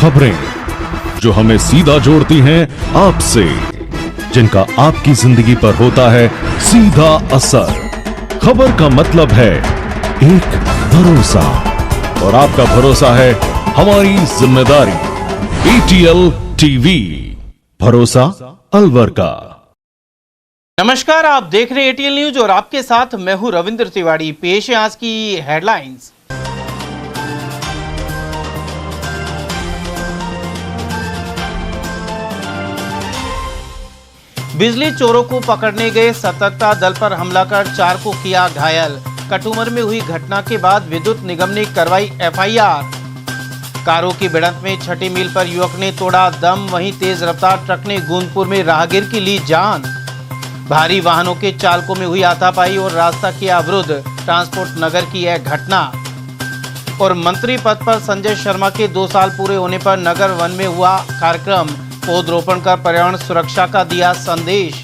खबरें जो हमें सीधा जोड़ती हैं आपसे, जिनका आपकी जिंदगी पर होता है सीधा असर। खबर का मतलब है एक भरोसा, और आपका भरोसा है हमारी जिम्मेदारी। ATL टीवी, भरोसा अलवर का। नमस्कार, आप देख रहे हैं ATL न्यूज और आपके साथ मैं हूं रविंद्र तिवारी। पेश है आज की हेडलाइंस। बिजली चोरों को पकड़ने गए सतर्कता दल पर हमला कर 4 को किया घायल। कटुमर में हुई घटना के बाद विद्युत निगम ने करवाई FIR। कारों की भिड़ंत में छठी मील पर युवक ने तोड़ा दम, वहीं तेज रफ्तार ट्रक ने गोंदपुर में राहगीर की ली जान। भारी वाहनों के चालकों में हुई हाथापाई और रास्ता किया अवरुद्ध, ट्रांसपोर्ट नगर की यह घटना। और मंत्री पद पर संजय शर्मा के 2 साल पूरे होने पर नगर वन में हुआ कार्यक्रम, पौधरोपण कर पर्यावरण सुरक्षा का दिया संदेश।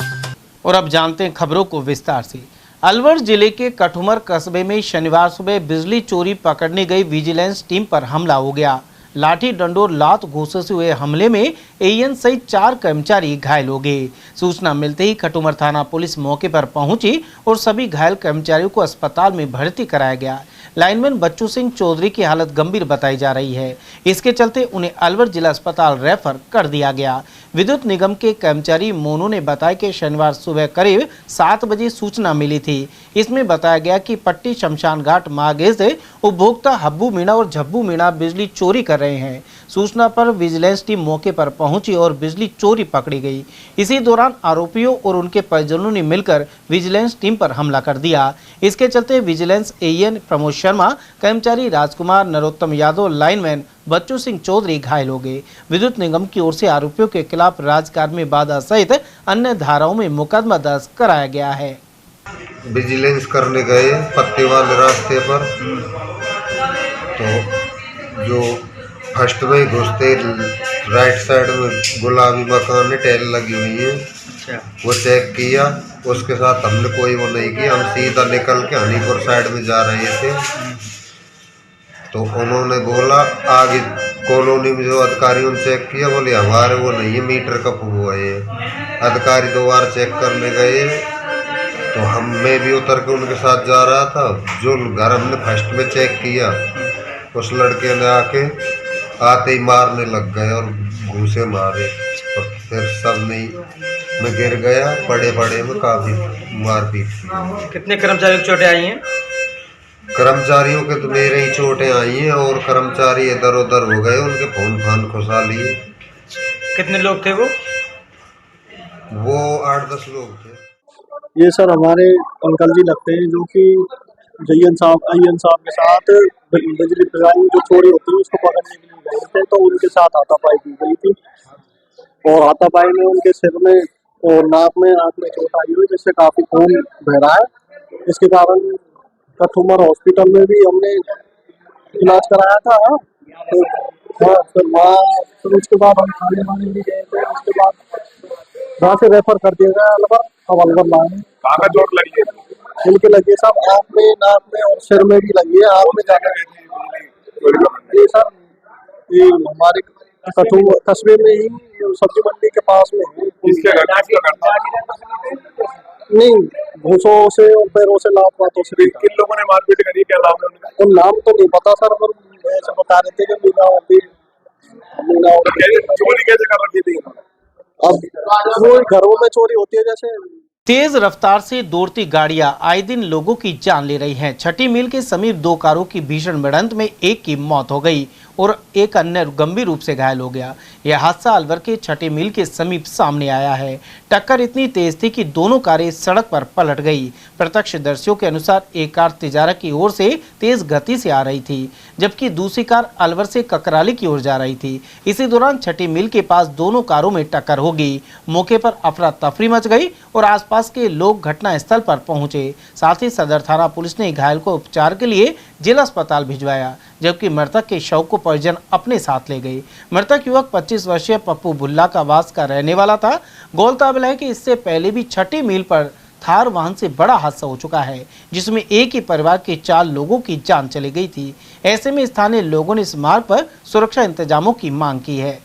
और अब जानते हैं खबरों को विस्तार से। अलवर जिले के कठुमर कस्बे में शनिवार सुबह बिजली चोरी पकड़ने गई विजिलेंस टीम पर हमला हो गया। लाठी डंडोर लात घूंसे से हुए हमले में AN सहित 4 कर्मचारी घायल हो गए। सूचना मिलते ही कटुमर थाना पुलिस मौके पर पहुंची और सभी घायल कर्मचारियों को अस्पताल में भर्ती कराया गया। लाइनमैन बच्चू सिंह चौधरी की हालत गंभीर बताई जा रही है, इसके चलते उन्हें अलवर जिला अस्पताल रेफर कर दिया गया। विद्युत निगम के कर्मचारी मोनू ने बताया कि शनिवार सुबह करीब 7 बजे सूचना मिली थी। इसमें बताया गया कि पट्टी शमशान घाट मार्ग से उपभोक्ता हब्बू मीणा और झब्बू मीणा बिजली चोरी कर रहे हैं। सूचना पर विजिलेंस टीम मौके पर पहुंची और बिजली चोरी पकड़ी गई। इसी दौरान आरोपियों और उनके परिजनों ने मिलकर विजिलेंस टीम पर हमला कर दिया। इसके चलते विजिलेंस AN प्रमोद शर्मा, कर्मचारी राजकुमार, नरोत्तम यादव, लाइनमैन बच्चू सिंह चौधरी घायल हो गए। विद्युत निगम की ओर से आरोपियों के खिलाफ राजकार्य में बाधा सहित अन्य धाराओं में मुकदमा दर्ज कराया गया है। विजिलेंस करने गए पत्ते वाले रास्ते पर, तो जो फर्स्ट में घुसते राइट साइड में गुलाबी मकान में टाइल लगी हुई है, वो चेक किया। उसके साथ हमने कोई वो नहीं किया, हम सीधा निकल के हनीपुर साइड में जा रहे थे। तो उन्होंने बोला आगे कॉलोनी में जो अधिकारियों ने चेक किया, बोले हमारे वो नहीं है, मीटर का हुआ है। अधिकारी 2 बार चेक करने गए, तो मैं भी उतर के उनके साथ जा रहा था। जो घर हमने फर्स्ट में चेक किया, उस लड़के ने आते ही मारने लग गए और घूंसे मारे, तो फिर सब नहीं मैं गिर गया, बड़े में काफी मारपीट की। कितने कर्मचारियों की चोटें आई हैं? कर्मचारियों के तो मेरे ही चोटें आई हैं, और कर्मचारी इधर उधर हो गए, उनके फोन फान खुसा लिए। कितने लोग थे वो? 8-10 लोग थे। ये सर हमारे अंकल जी लगते हैं, जो कि AN साहब के साथ बिजली प्रदान जो चोरी होती है उसको पकड़ने के लिए गए थे। तो उनके साथ हाथापाई की गई थी, और हाथापाई में उनके सिर में और नाक में, आंख में चोट आई हुई, जिससे काफी खून बह रहा है। इसके कारण कठुमर हॉस्पिटल में भी हमने इलाज कराया था। तो फिर उसके बाद हम खाने वाने भी गए थे। उसके बाद वहाँ से रेफर कर दिया गया अलवर। अब अलवर लाए। कहाँ का चोट लगी है? इनके लगी सब आँख में, नाक में और सिर में भी लगी है। आँख में ज्यादा ये सर, ये हमारे कठुआ कस्बे में ही सब्जी मंडी के पास में है। नहीं, घूसों से और पैरों से लात पातों से। किन लोगों ने मारपीट करी, क्या नाम है उनका? उन नाम तो नहीं पता सर, पर ऐसे बता रहे थे कि चोरी कैसे कर रखी थी? अब वो घरों में चोरी होती है जैसे। तेज रफ्तार से दौड़ती गाड़ियां आए दिन लोगों की जान ले रही हैं। छठी मील के समीप 2 कारों की भीषण भिड़ंत में एक की मौत हो गई और एक अन्य गंभीर रूप से घायल हो गया। यह हादसा अलवर के छठी मील के समीप सामने आया है। टक्कर इतनी तेज थी कि दोनों कारें सड़क पर पलट गई। प्रत्यक्षदर्शियों के अनुसार एक कार तिजारा की ओर से तेज गति से आ रही थी, जबकि दूसरी कार अलवर से ककराली की ओर जा रही थी। इसी दौरान छठी मील के पास दोनों कारों में टक्कर हो गई। मौके पर अफरा तफरी मच गई और आसपास के लोग घटनास्थल पर पहुंचे। साथ ही सदर थाना पुलिस ने घायल को उपचार के लिए जिला अस्पताल भिजवाया, जबकि मृतक के शव को परिजन अपने साथ ले गए। मृतक युवक 25 वर्षीय पप्पू भुल्ला का वास का रहने वाला था। गौरतलब है कि इससे पहले भी छठी मील पर थार वाहन से बड़ा हादसा हो चुका है, जिसमें एक ही परिवार के 4 लोगों की जान चली गई थी। ऐसे में स्थानीय लोगों ने इस मार्ग पर सुरक्षा इंतजामों की मांग की है।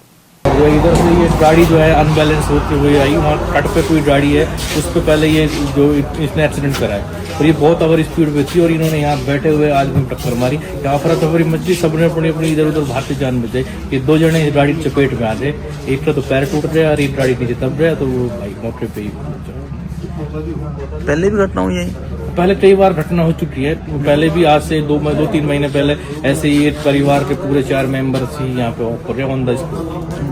वो इधर से ये गाड़ी जो है अनबैलेंस होती हुई आई, वहाँ कट पे कोई गाड़ी है, उस पर पहले ये जो इसने एक्सीडेंट करा है और ये बहुत ओवर स्पीड में थी और इन्होंने यहाँ बैठे हुए आदमी में टक्कर मारी। यहाँ पर तफरी मछली सबने अपनी अपनी इधर उधर भागते जान बचे। ये दो जने गाड़ी की चपेट में आ गए, एक का तो पैर टूट गया और एक गाड़ी नीचे दब गया, तो वो भाई मौके पे ही। पहले भी घटना हुई है? पहले कई बार घटना हो चुकी है, पहले भी आज से 2-3 महीने पहले ऐसे ही एक परिवार के पूरे 4 मेंबर्स ही यहाँ पे ऑन द स्पॉट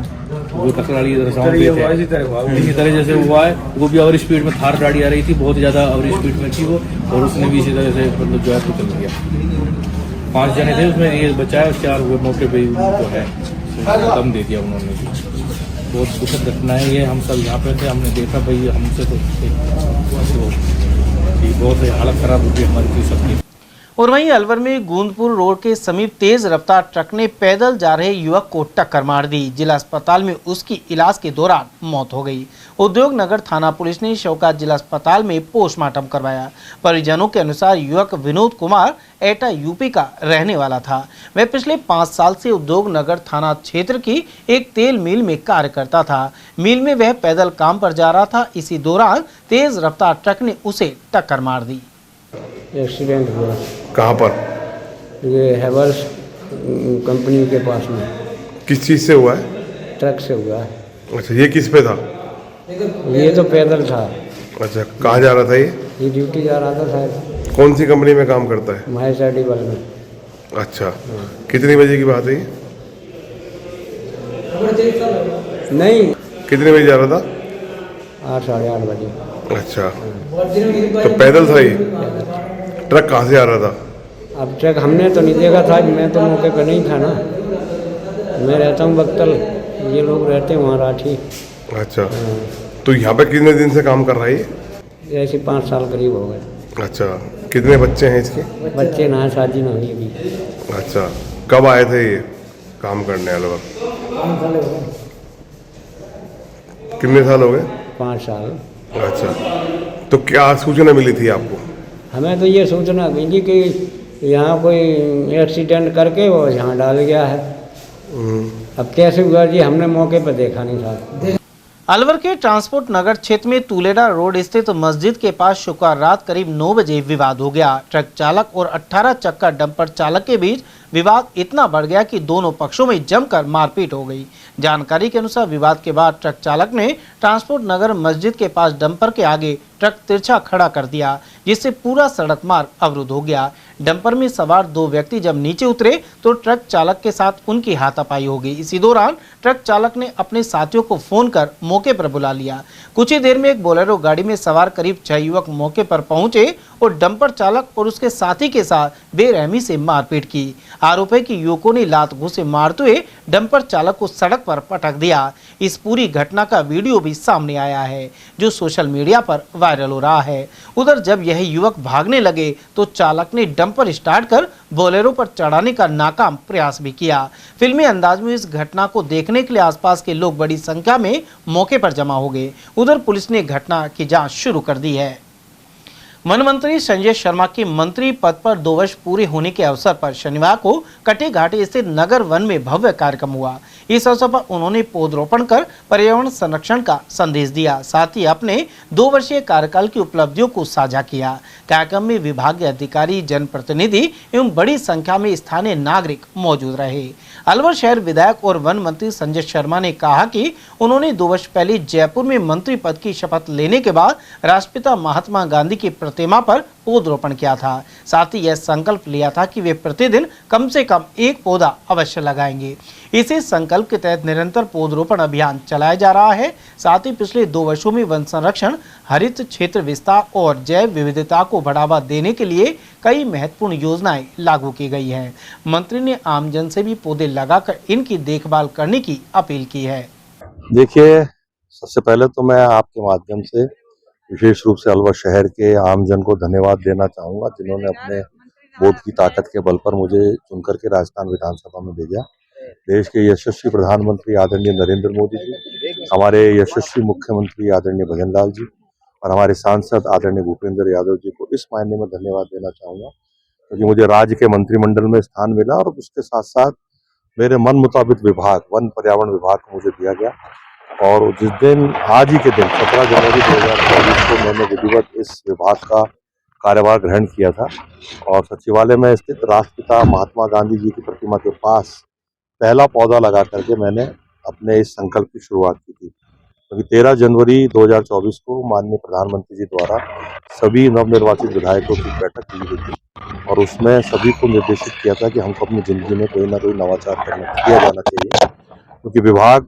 वो टकराली इसी तरह जैसे हुआ है। वो भी ओवर स्पीड में थार गाड़ी आ रही थी, बहुत ज्यादा ओवर स्पीड में थी वो, और उसने भी इसी तरह से मतलब जो है तो चल गया। 5 जने थे उसमें, ये बचाया, 4 हुए मौके पे जो है दम दे दिया उन्होंने भी। बहुत दुखद घटना है ये। हम सब यहाँ पे थे, हमने देखा भाई हमसे तो बहुत हालत खराब होगी हमारी थी सबकी। और वहीं अलवर में गोंदपुर रोड के समीप तेज रफ्तार ट्रक ने पैदल जा रहे युवक को टक्कर मार दी। जिला अस्पताल में उसकी इलाज के दौरान मौत हो गई। उद्योग नगर थाना पुलिस ने शव का जिला अस्पताल में पोस्टमार्टम करवाया। परिजनों के अनुसार युवक विनोद कुमार एटा यूपी का रहने वाला था। वह पिछले 5 साल से उद्योग नगर थाना क्षेत्र की एक तेल मिल में कार्य करता था। मिल में वह पैदल काम पर जा रहा था। इसी दौरान तेज रफ्तार ट्रक ने उसे टक्कर मार दी। एक्सीडेंट हुआ। कहाँ पर? ये हैवल्स कंपनी के पास में। किस चीज़ से हुआ है? ट्रक से हुआ है। अच्छा, ये किस पे था? ये तो पैदल था। अच्छा, कहाँ जा रहा था ये? ये ड्यूटी जा रहा था शायद। कौन सी कंपनी में काम करता है? महेश एडिबल में। अच्छा, कितनी बजे की बात है ये? नहीं, कितने बजे जा रहा था? 8 साढ़े 8 बजे। अच्छा, तो पैदल था ये? ट्रक कहाँ से आ रहा था? अब ट्रक हमने तो नहीं देखा था, मैं तो मौके पर नहीं था ना। मैं रहता हूँ बक्तल, ये लोग रहते हैं वहाँ राठी। अच्छा, तो यहाँ पे कितने दिन से काम कर रहा है ये? ऐसे 5 साल करीब हो गए। अच्छा, कितने बच्चे हैं इसके? बच्चे ना, शादी ना हुई अभी। अच्छा, कब आए थे ये काम करने अलवर? 5 साल हो गए। कितने साल हो गए? 5 साल। अच्छा, तो क्या सूचना मिली थी आपको? हमें तो ये सूचना मिली कि यहाँ कोई एक्सीडेंट करके वो यहाँ डाल गया है। अब कैसे हुआ जी, हमने मौके पर देखा नहीं था। अलवर के ट्रांसपोर्ट नगर क्षेत्र में तुलेडा रोड स्थित मस्जिद के पास शुक्रवार रात करीब 9 बजे विवाद हो गया। ट्रक चालक और 18 चक्का डंपर चालक के बीच विवाद इतना बढ़ गया कि दोनों पक्षों में जमकर मारपीट हो गई। जानकारी के अनुसार विवाद के बाद ट्रक चालक ने ट्रांसपोर्ट नगर मस्जिद के पास डंपर के आगे ट्रक तिरछा खड़ा कर दिया, जिससे पूरा सड़क मार्ग अवरुद्ध हो गया। डंपर में सवार 2 व्यक्ति जब नीचे उतरे तो ट्रक चालक के साथ उनकी हाथापाई हो गई। इसी दौरान ट्रक चालक ने अपने साथियों को फोन कर मौके पर बुला लिया। कुछ ही देर में एक बोलेरो गाड़ी में सवार करीब 6 युवक मौके पर पहुंचे और डंपर चालक और उसके साथी के साथ बेरहमी से मारपीट की। आरोप है कि युवकों ने लात घूंसे मारते हुए डंपर चालक को सड़क पर पटक दिया। इस पूरी घटना का वीडियो भी सामने आया है, जो सोशल मीडिया पर वायरल हो रहा है। उधर जब यह युवक भागने लगे तो चालक ने डंपर स्टार्ट कर बोलेरो पर चढ़ाने का नाकाम प्रयास भी किया। फिल्मी अंदाज में इस घटना को देखने के लिए आसपास के लोग बड़ी संख्या में मौके पर जमा हो गए। उधर पुलिस ने घटना की जांच शुरू कर दी है। वन मंत्री संजय शर्मा के मंत्री पद पर 2 वर्ष पूरे होने के अवसर पर शनिवार को कटे घाटी स्थित नगर वन में भव्य कार्यक्रम हुआ। इस अवसर पर उन्होंने पौधरोपण कर पर्यावरण संरक्षण का संदेश दिया। साथ ही अपने 2 वर्षीय कार्यकाल की उपलब्धियों को साझा किया। कार्यक्रम में विभागीय अधिकारी, जनप्रतिनिधि एवं बड़ी संख्या में स्थानीय नागरिक मौजूद रहे। अलवर शहर विधायक और वन मंत्री संजय शर्मा ने कहा कि उन्होंने 2 वर्ष पहले जयपुर में मंत्री पद की शपथ लेने के बाद राष्ट्रपिता महात्मा गांधी की प्रतिमा पर पौधरोपण किया था। साथ ही यह संकल्प लिया था कि वे प्रतिदिन कम से कम 1 पौधा अवश्य लगाएंगे। इसी संकल्प के तहत निरंतर पौधरोपण अभियान चलाया जा रहा है। साथ ही पिछले 2 वर्षों में वन संरक्षण, हरित क्षेत्र विस्तार और जैव विविधता को बढ़ावा देने के लिए कई महत्वपूर्ण योजनाएं लागू की गई हैं। मंत्री ने आमजन से भी पौधे लगाकर इनकी देखभाल करने की अपील की है। देखिए, सबसे पहले तो मैं आपके माध्यम से विशेष रूप से अलवर शहर के आमजन को धन्यवाद देना चाहूंगा, जिन्होंने अपने वोट की ताकत के बल पर मुझे चुनकर के राजस्थान विधानसभा में भेजा। देश के यशस्वी प्रधानमंत्री आदरणीय नरेंद्र मोदी जी, हमारे यशस्वी मुख्यमंत्री आदरणीय भजन लाल जी और हमारे सांसद आदरणीय भूपेंद्र यादव जी को इस मायने में धन्यवाद देना चाहूंगा, क्योंकि मुझे राज्य के मंत्रिमंडल में स्थान मिला और उसके साथ साथ मेरे मन मुताबिक विभाग वन पर्यावरण विभाग को मुझे दिया गया। और जिस दिन आज ही के दिन 17 जनवरी 2024 को मैंने विधिवत इस विभाग का कार्यभार ग्रहण किया था और सचिवालय में स्थित राष्ट्रपिता महात्मा गांधी जी की प्रतिमा के पास पहला पौधा लगा करके मैंने अपने इस संकल्प की शुरुआत की थी। क्योंकि 13 जनवरी 2024 को माननीय प्रधानमंत्री जी द्वारा सभी नवनिर्वाचित विधायकों की बैठक की गई थी और उसमें सभी को निर्देशित किया था कि हमको अपनी जिंदगी में कोई ना कोई नवाचार किया जाना चाहिए। क्योंकि विभाग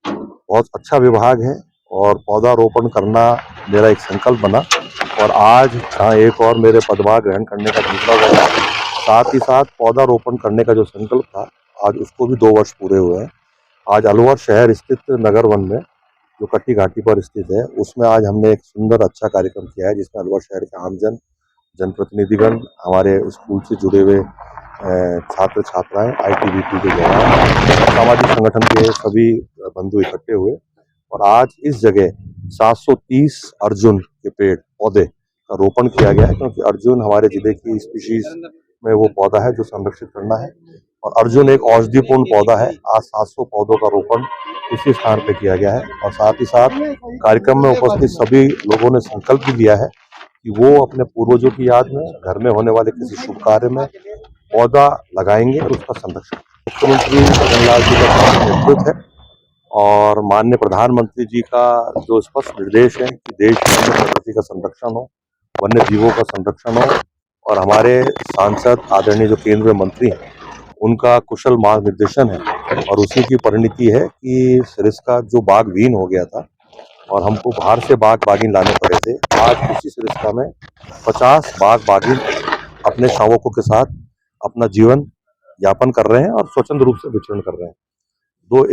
बहुत अच्छा विभाग है और पौधारोपण करना मेरा एक संकल्प बना और आज जहाँ एक और मेरे पदभार ग्रहण करने का दूसरा वर्ष है, साथ ही साथ पौधारोपण करने का जो संकल्प था आज उसको भी 2 वर्ष पूरे हुए हैं। आज अलवर शहर स्थित नगर वन में जो कट्टी घाटी पर स्थित है उसमें आज हमने एक सुंदर अच्छा कार्यक्रम किया है जिसमें अलवर शहर के आमजन, जनप्रतिनिधिगण, हमारे स्कूल से जुड़े हुए छात्र छात्राएं, ITBP के जवान, सामाजिक संगठन के सभी बंधु इकट्ठे हुए और आज इस जगह 730 अर्जुन के पेड़ पौधे का रोपण किया गया है। क्योंकि अर्जुन हमारे जिले की स्पीशीज में वो पौधा है जो संरक्षित करना है और अर्जुन एक औषधिपूर्ण पौधा है। आज 700 पौधों का रोपण इसी स्थान पे किया गया है और साथ ही साथ कार्यक्रम में उपस्थित सभी लोगों ने संकल्प भी लिया है कि वो अपने पूर्वजों की याद में घर में होने वाले किसी शुभ कार्य में पौधा लगाएंगे और उसका संरक्षण। मुख्यमंत्री जगनलाल जी का नेतृत्व है और माननीय प्रधानमंत्री जी का जो स्पष्ट निर्देश है कि देश में प्रकृति का संरक्षण हो, वन्य जीवों का संरक्षण हो और हमारे सांसद आदरणीय जो केंद्रीय मंत्री हैं उनका कुशल मार्गदर्शन है और उसी की परिणति है कि सरिस्का जो बागहीन हो गया था और हमको बाहर से बागीन लाने पड़े थे। आज उसी सरिस्का में 50 बागीन अपने शावकों के साथ अपना जीवन यापन कर रहे हैं और स्वतंत्र रूप से विचरण कर रहे हैं।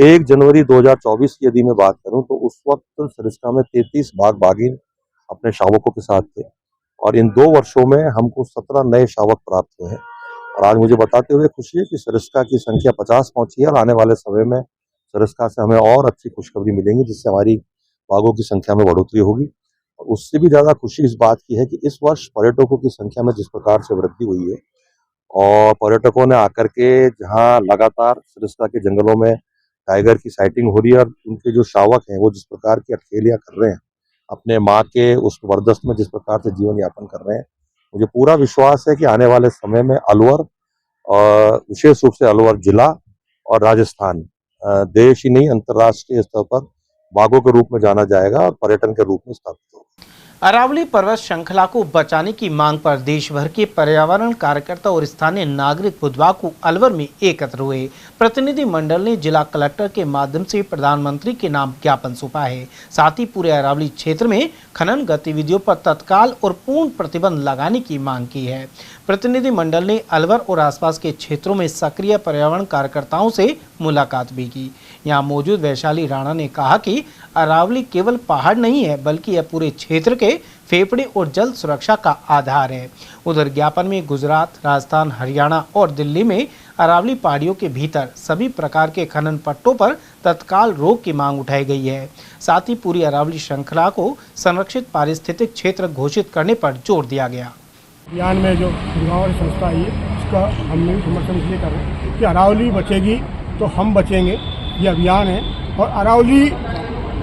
1 जनवरी 2024 की यदि मैं बात करूं तो उस वक्त सरिस्का में 33 बागीन अपने शावकों के साथ थे और इन 2 वर्षों में हमको 17 नए शावक प्राप्त हुए हैं और आज मुझे बताते हुए खुशी है कि सरिस्का की संख्या 50 पहुंची है और आने वाले समय में सरिस्का से हमें और अच्छी खुशखबरी मिलेंगी जिससे हमारी बाघों की संख्या में बढ़ोतरी होगी। और उससे भी ज्यादा खुशी इस बात की है कि इस वर्ष पर्यटकों की संख्या में जिस प्रकार से वृद्धि हुई है और पर्यटकों ने आकर के जहां लगातार सरिस्का के जंगलों में टाइगर की साइटिंग हो रही है और उनके जो शावक हैं वो जिस प्रकार की अठखेलियां कर रहे हैं अपने माँ के उस वरदस्त में जिस प्रकार से जीवन यापन कर रहे हैं, मुझे पूरा विश्वास है कि आने वाले समय में अलवर और विशेष रूप से अलवर जिला और राजस्थान देश ही नहीं अंतर्राष्ट्रीय स्तर पर बाघों के रूप में जाना जाएगा और पर्यटन के रूप में स्थापित होगा। अरावली पर्वत श्रृंखला को बचाने की मांग पर देश भर के पर्यावरण कार्यकर्ता और स्थानीय नागरिक बुधवार को अलवर में एकत्र हुए। प्रतिनिधि मंडल ने जिला कलेक्टर के माध्यम से प्रधानमंत्री के नाम ज्ञापन सौंपा है। साथ ही पूरे अरावली क्षेत्र में खनन गतिविधियों पर तत्काल और पूर्ण प्रतिबंध लगाने की मांग की है। प्रतिनिधि मंडल ने अलवर और आसपास के क्षेत्रों में सक्रिय पर्यावरण कार्यकर्ताओं से मुलाकात भी की। यहाँ मौजूद वैशाली राणा ने कहा कि अरावली केवल पहाड़ नहीं है बल्कि यह पूरे क्षेत्र के फेफड़े और जल सुरक्षा का आधार है। उधर ज्ञापन में गुजरात, राजस्थान, हरियाणा और दिल्ली में अरावली पहाड़ियों के भीतर सभी प्रकार के खनन पट्टों पर तत्काल रोक की मांग उठाई गई है। साथ ही पूरी अरावली श्रृंखला को संरक्षित पारिस्थितिक क्षेत्र घोषित करने पर जोर दिया गया। अभियान में जो गुरुवार संस्था आई है उसका हम भी समर्थन इसलिए कर रहे हैं कि अरावली बचेगी तो हम बचेंगे, ये अभियान है। और अरावली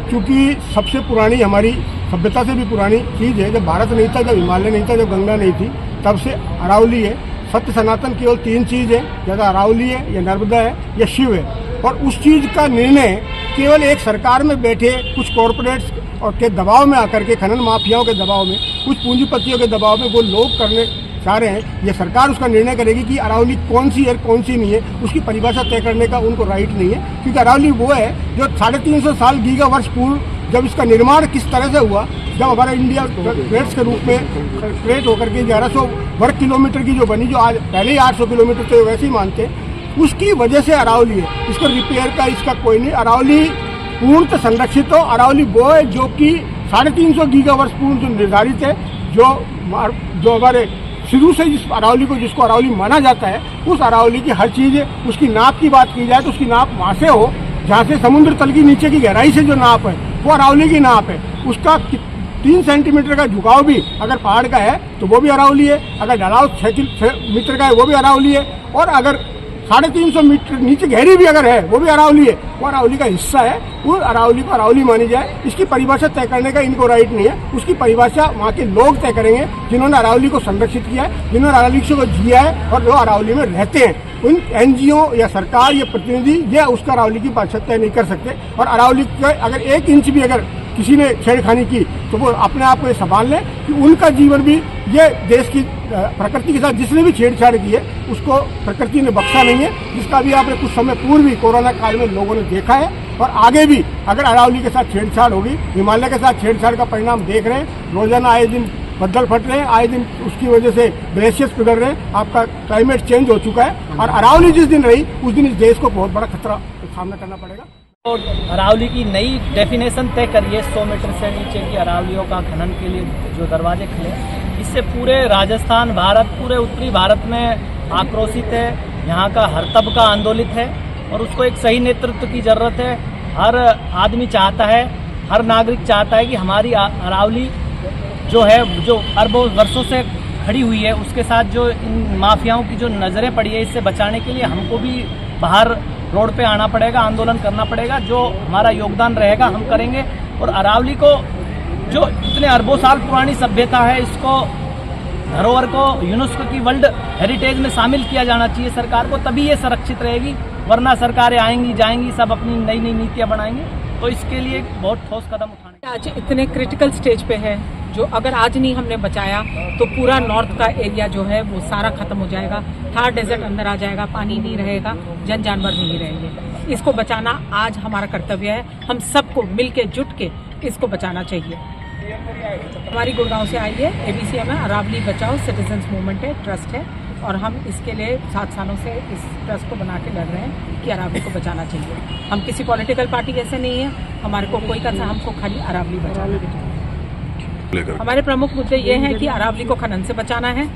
चूँकि सबसे पुरानी हमारी सभ्यता से भी पुरानी चीज़ है। जब भारत नहीं था, जब हिमालय नहीं था, जब गंगा नहीं थी, तब से अरावली है। सत्य सनातन केवल 3 चीज़ है, या अरावली है, या नर्मदा है, या शिव है। और उस चीज़ का निर्णय केवल एक सरकार में बैठे कुछ कॉरपोरेट्स और के दबाव में आकर के, खनन माफियाओं के दबाव में, कुछ पूंजीपतियों के दबाव में वो लोग करने चाह रहे हैं। ये सरकार उसका निर्णय करेगी कि अरावली कौन सी है कौन सी नहीं है, उसकी परिभाषा तय करने का उनको राइट नहीं है। क्योंकि अरावली वो है जो 350 साल गीगा वर्ष पूर्व जब इसका निर्माण किस तरह से हुआ, जब हमारा इंडिया प्लेट्स के रूप में क्रिएट होकर के 1100 वर्ग किलोमीटर की जो बनी, जो आज पहले ही 800 किलोमीटर थे वैसे ही मानते हैं, उसकी वजह से अरावली है। इसको रिपेयर का इसका कोई नहीं। अरावली पूर्णतः संरक्षित हो। अरावली वो है जो कि 350 गीगा वर्ष पूर्व जो निर्धारित है, जो हमारे शुरू से जिस अरावली को, जिसको अरावली माना जाता है, उस अरावली की हर चीज़, उसकी नाप की बात की जाए तो उसकी नाप वहाँ से हो जहाँ से समुद्र तल की नीचे की गहराई से जो नाप है वो अरावली की नाप है। उसका 3 सेंटीमीटर का झुकाव भी अगर पहाड़ का है तो वो भी अरावली है, अगर ढलाव 6 मीटर का है वो भी अरावली है, और अगर 350 मीटर नीचे गहरी भी अगर है वो भी अरावली है, वो अरावली का हिस्सा है। वो अरावली को अरावली मानी जाए, इसकी परिभाषा तय करने का इनको राइट नहीं है। उसकी परिभाषा वहाँ के लोग तय करेंगे जिन्होंने अरावली को संरक्षित किया है, जिन्होंने अरावली को जिया है और जो अरावली में रहते हैं। उन एनजीओ या सरकार या प्रतिनिधि ये उसका अरावली की भाषा तय नहीं कर सकते। और अरावली के अगर 1 इंच भी अगर किसी ने छेड़खानी की तो वो अपने आप को ये संभाल लें कि उनका जीवन भी ये देश की प्रकृति के साथ जिसने भी छेड़छाड़ की है उसको प्रकृति ने बख्शा नहीं है, जिसका भी आपने कुछ समय पूर्व भी कोरोना काल में लोगों ने देखा है। और आगे भी अगर अरावली के साथ छेड़छाड़ होगी, हिमालय के साथ छेड़छाड़ का परिणाम देख रहे हैं, रोजाना आए दिन बदल फट रहे हैं, आए दिन उसकी वजह से ग्लेशियर्स पिघल रहे हैं, आपका क्लाइमेट चेंज हो चुका है। और अरावली जिस दिन रही उस दिन इस देश को बहुत बड़ा खतरा का सामना करना पड़ेगा। तो अरावली की नई डेफिनेशन तय करिए, 100 मीटर से नीचे की अरावलियों का खनन के लिए जो दरवाजे खुले, इससे पूरे राजस्थान, भारत, पूरे उत्तरी भारत में आक्रोशित है। यहाँ का हर तबका आंदोलित है और उसको एक सही नेतृत्व की ज़रूरत है। हर आदमी चाहता है, हर नागरिक चाहता है कि हमारी अरावली जो है, जो अरबों वर्षों से खड़ी हुई है, उसके साथ जो इन माफियाओं की जो नज़रें पड़ी है, इससे बचाने के लिए हमको भी बाहर रोड पे आना पड़ेगा, आंदोलन करना पड़ेगा। जो हमारा योगदान रहेगा हम करेंगे। और अरावली को जो इतने अरबों साल पुरानी सभ्यता है, इसको धरोहर को यूनेस्को की वर्ल्ड हेरिटेज में शामिल किया जाना चाहिए सरकार को, तभी ये संरक्षित रहेगी। वरना सरकारें आएंगी जाएंगी, सब अपनी नई नई नीतियाँ बनाएंगी। तो इसके लिए बहुत ठोस कदम उठाने। आज इतने क्रिटिकल स्टेज पे है जो अगर आज नहीं हमने बचाया तो पूरा नॉर्थ का एरिया जो है वो सारा खत्म हो जाएगा। थार डेजर्ट अंदर आ जाएगा, पानी नहीं रहेगा, जन जानवर नहीं रहेंगे। इसको बचाना आज हमारा कर्तव्य है। हम सबको मिल के जुट के इसको बचाना चाहिए। हमारी गुड़गांव से आई है ABCM है, अरावली बचाओ सिटीजन्स मूवमेंट है, ट्रस्ट है, और हम इसके लिए 7 सालों से इस ट्रस्ट को बना के लड़ रहे हैं कि अरावली को बचाना चाहिए। हम किसी पॉलिटिकल पार्टी ऐसे नहीं है, हमारे को कोई करना, हमको खाली अरावली बचाना है। हमारे प्रमुख मुद्दे ये हैं कि अरावली को खनन से बचाना है,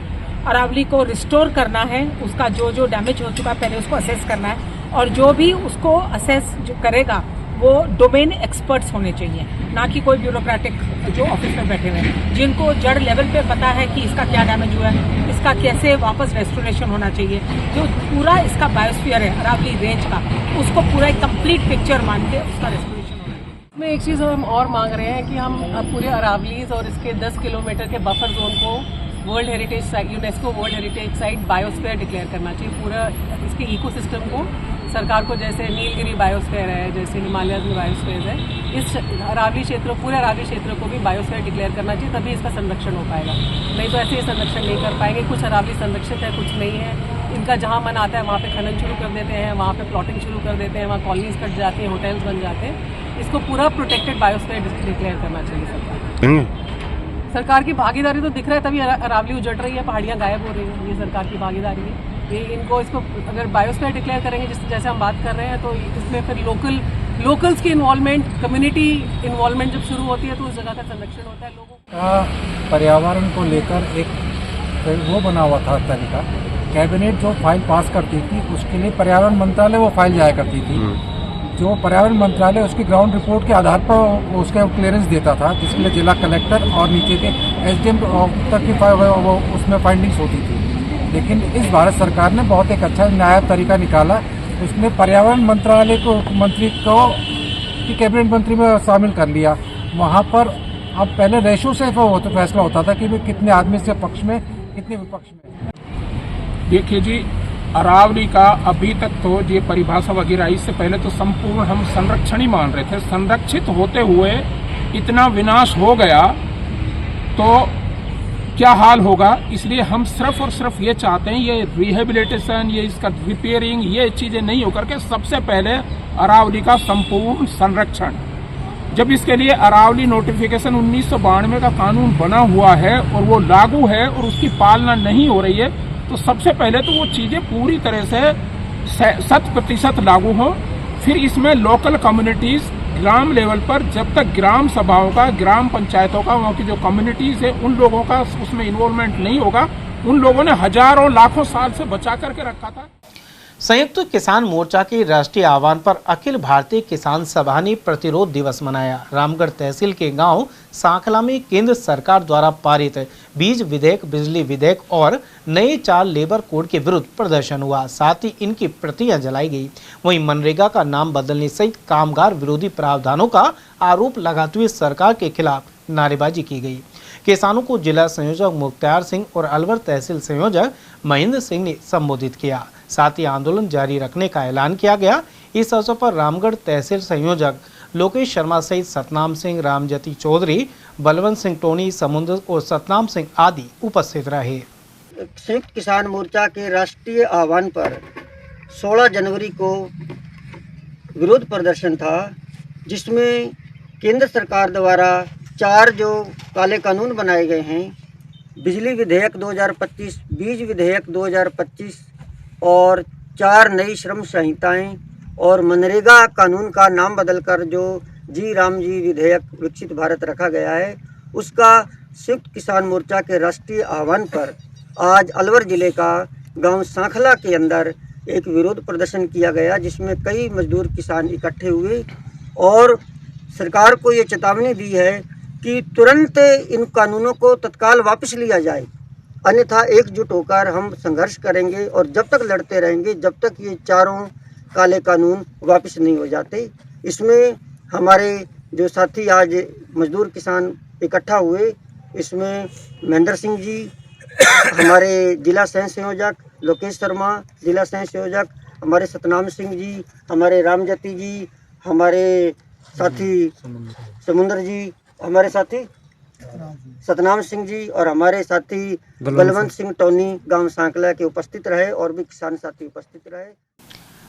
अरावली को रिस्टोर करना है, उसका जो जो डैमेज हो चुका है पहले उसको असेस करना है, और जो भी उसको असेस जो करेगा वो डोमेन एक्सपर्ट्स होने चाहिए, ना कि कोई ब्यूरोक्रेटिक जो ऑफिस में बैठे हुए हैं, जिनको जड़ लेवल पे पता है कि इसका क्या डैमेज हुआ है, इसका कैसे वापस रेस्टोरेशन होना चाहिए, जो पूरा इसका बायोस्फीयर है अरावली रेंज का, उसको पूरा एक कंप्लीट पिक्चर मान के उसका रेस्टोरेशन होना चाहिए। इसमें एक चीज़ हम और मांग रहे हैं कि हम पूरे अरावलीज और इसके 10 किलोमीटर के बफर जोन को world heritage site, UNESCO world heritage site biosphere declare करना चाहिए। पूरा इसके इकोसिस्टम को सरकार को, जैसे नीलगिरी बायोस्फीयर है, जैसे हिमालय में बायोस्फीयर है, इस अरावली क्षेत्र, पूरे अरावली क्षेत्र को भी बायोस्फीयर डिक्लेयर करना चाहिए, तभी इसका संरक्षण हो पाएगा। नहीं तो ऐसे ही संरक्षण नहीं कर पाएंगे। कुछ अरावली संरक्षित है, कुछ नहीं है। इनका जहाँ मन आता है वहाँ पे खनन शुरू कर देते हैं, वहाँ पे प्लॉटिंग शुरू कर देते हैं, वहाँ कॉलोनीज कट जाती हैं, होटल्स बन जाते हैं। इसको पूरा प्रोटेक्टेड बायोस्फीयर डिक्लेयर करना चाहिए सरकार की भागीदारी तो दिख रहा है, तभी अरावली उजड़ रही है, पहाड़ियाँ गायब हो रही हैं। ये सरकार की भागीदारी है। ये इनको इसको अगर बायोस्फीयर डिक्लेयर करेंगे जैसे हम बात कर रहे हैं, तो इसमें फिर लोकल्स की इन्वॉल्वमेंट, कम्युनिटी इन्वॉल्वमेंट जब शुरू होती है तो उस जगह का संरक्षण होता है। लोगों का पर्यावरण को लेकर एक वो बना हुआ था तरीका, कैबिनेट जो फाइल पास करती थी उसके लिए पर्यावरण मंत्रालय वो फाइल जाया करती थी। जो पर्यावरण मंत्रालय उसकी ग्राउंड रिपोर्ट के आधार पर उसका क्लियरेंस देता था, जिसके लिए जिला कलेक्टर और नीचे के SDM तक की उसमें फाइंडिंग्स होती थी। लेकिन इस भारत सरकार ने बहुत एक अच्छा नायाब तरीका निकाला। उसने पर्यावरण मंत्रालय को मंत्री को कि कैबिनेट मंत्री में शामिल कर लिया। वहाँ पर अब पहले रेशो से फैसला होता था कि कितने आदमी से पक्ष में, कितने विपक्ष में। देखिए जी, अरावली का अभी तक तो ये परिभाषा वगैरह, इससे पहले तो संपूर्ण हम संरक्षण ही मान रहे थे। संरक्षित होते हुए इतना विनाश हो गया तो क्या हाल होगा। इसलिए हम सिर्फ और सिर्फ ये चाहते हैं, ये रिहेबिलिटेशन, ये इसका रिपेयरिंग, ये चीज़ें नहीं होकर के सबसे पहले अरावली का संपूर्ण संरक्षण। जब इसके लिए अरावली नोटिफिकेशन 1992 का कानून बना हुआ है और वो लागू है और उसकी पालना नहीं हो रही है, तो सबसे पहले तो वो चीज़ें पूरी तरह से 100% लागू हो। फिर इसमें लोकल कम्युनिटीज़ ग्राम लेवल पर, जब तक ग्राम सभाओं का, ग्राम पंचायतों का, वहाँ की जो कम्युनिटीज़ है उन लोगों का उसमें इन्वॉल्वमेंट नहीं होगा। उन लोगों ने हजारों लाखों साल से बचा करके रखा था। संयुक्त किसान मोर्चा के राष्ट्रीय आह्वान पर अखिल भारतीय किसान सभा ने प्रतिरोध दिवस मनाया। रामगढ़ तहसील के गांव सांखला में केंद्र सरकार द्वारा पारित बीज विधेयक, बिजली विधेयक और नए 4 लेबर कोड के विरुद्ध प्रदर्शन हुआ। साथ ही इनकी प्रतियां जलाई गई। वहीं मनरेगा का नाम बदलने सहित कामगार विरोधी प्रावधानों का आरोप लगाते हुए सरकार के खिलाफ नारेबाजी की गई। किसानों को जिला संयोजक मुख्तार सिंह और अलवर तहसील संयोजक महेंद्र सिंह ने संबोधित किया। साथ ही आंदोलन जारी रखने का ऐलान किया गया। इस अवसर पर रामगढ़ तहसील संयोजक लोकेश शर्मा सहित सतनाम सिंह, रामजती चौधरी, बलवंत सिंह टोनी, समुद्र और सतनाम सिंह आदि उपस्थित रहे। संयुक्त किसान मोर्चा के राष्ट्रीय आह्वान पर 16 जनवरी को विरोध प्रदर्शन था, जिसमें केंद्र सरकार द्वारा 4 जो काले कानून बनाए गए हैं, बिजली विधेयक 2025, बीज विधेयक 2025 और 4 नई श्रम संहिताएं और मनरेगा कानून का नाम बदलकर जो जी राम जी विधेयक विकसित भारत रखा गया है, उसका संयुक्त किसान मोर्चा के राष्ट्रीय आह्वान पर आज अलवर जिले का गांव सांखला के अंदर एक विरोध प्रदर्शन किया गया, जिसमें कई मजदूर किसान इकट्ठे हुए और सरकार को ये चेतावनी दी है कि तुरंत इन कानूनों को तत्काल वापस लिया जाए, अन्यथा एकजुट होकर हम संघर्ष करेंगे और जब तक लड़ते रहेंगे जब तक ये 4 काले कानून वापस नहीं हो जाते। इसमें हमारे जो साथी आज मजदूर किसान इकट्ठा हुए, इसमें महेंद्र सिंह जी, हमारे जिला सह संयोजक लोकेश शर्मा, जिला सह संयोजक हमारे सतनाम सिंह जी, हमारे रामजती जी, हमारे साथी समुद्र जी, हमारे साथी सतनाम सिंह जी और हमारे साथी बलवंत सिंह टोनी गांव सांकला के उपस्थित रहे और भी किसान साथी उपस्थित रहे।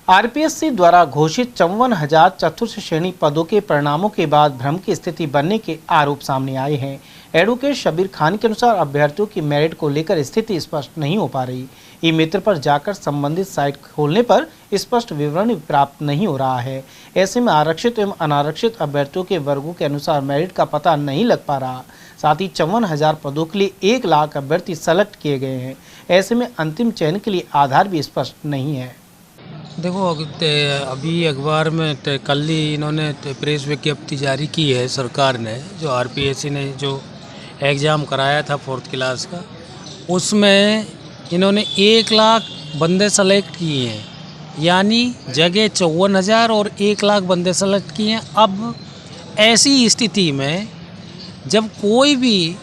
आरपीएससी द्वारा घोषित 54,000 चतुर्थ श्रेणी पदों के परिणामों के बाद भ्रम की स्थिति बनने के आरोप सामने आए हैं। एडवोकेट शबीर खान के अनुसार अभ्यर्थियों की मेरिट को लेकर स्थिति स्पष्ट नहीं हो पा रही। ई मित्र पर जाकर संबंधित साइट खोलने पर स्पष्ट विवरण प्राप्त नहीं हो रहा है। ऐसे में आरक्षित एवं अनारक्षित अभ्यर्थियों के वर्गों के अनुसार मेरिट का पता नहीं लग पा रहा। साथ ही 54,000 पदों के लिए 1 लाख अभ्यर्थी सेलेक्ट किए गए हैं। ऐसे में अंतिम चयन के लिए आधार भी स्पष्ट नहीं है। देखो, अभी अखबार में कल ही इन्होंने प्रेस विज्ञप्ति जारी की है सरकार ने, जो आरपीएससी ने जो एग्ज़ाम कराया था 4th क्लास का, उसमें इन्होंने 1 लाख बंदे सेलेक्ट किए हैं, यानी जगह 54,000 और 1 लाख बंदे सेलेक्ट किए हैं। अब ऐसी स्थिति में जब कोई भी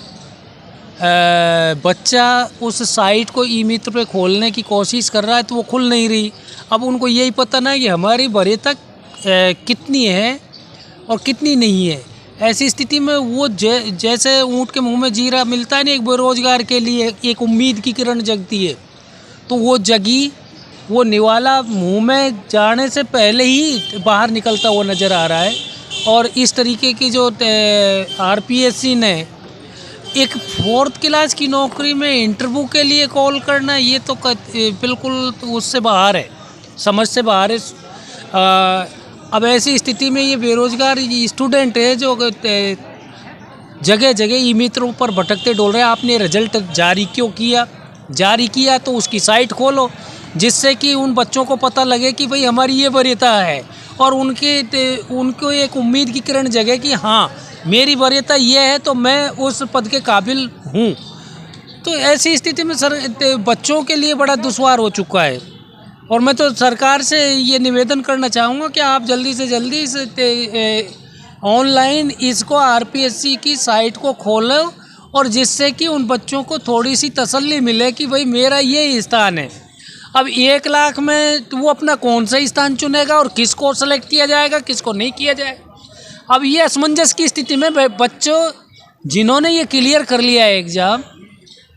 बच्चा उस साइट को ई मित्र पे खोलने की कोशिश कर रहा है तो वो खुल नहीं रही। अब उनको यही पता ना कि हमारी वरीयता कितनी है और कितनी नहीं है। ऐसी स्थिति में वो जैसे ऊँट के मुंह में जीरा मिलता है ना एक बेरोजगार के लिए, एक उम्मीद की किरण जगती है, तो वो जगी, वो निवाला मुंह में जाने से पहले ही बाहर निकलता हुआ नज़र आ रहा है। और इस तरीके की जो आरपीएससी ने एक 4th क्लास की नौकरी में इंटरव्यू के लिए कॉल करना, ये तो बिल्कुल उससे बाहर है, समझ से बाहर है। अब ऐसी स्थिति में ये बेरोजगार स्टूडेंट है जो जगह जगह ई मित्रों पर भटकते डोल रहे हैं। आपने रिजल्ट जारी क्यों किया? जारी किया तो उसकी साइट खोलो, जिससे कि उन बच्चों को पता लगे कि भाई हमारी ये वरीयता है और उनको एक उम्मीद की किरण जगे कि हाँ मेरी वरीयता ये है तो मैं उस पद के काबिल हूँ। तो ऐसी स्थिति में बच्चों के लिए बड़ा दुश्वार हो चुका है। और मैं तो सरकार से ये निवेदन करना चाहूँगा कि आप जल्दी से जल्दी ऑनलाइन इसको आरपीएससी की साइट को खोलो, और जिससे कि उन बच्चों को थोड़ी सी तसल्ली मिले कि भाई मेरा ये स्थान है। अब 1 लाख में वो अपना कौन सा स्थान चुनेगा और किसको सेलेक्ट किया जाएगा, किसको नहीं किया जाएगा। अब ये असमंजस की स्थिति में बच्चों जिन्होंने ये क्लियर कर लिया है एग्ज़ाम,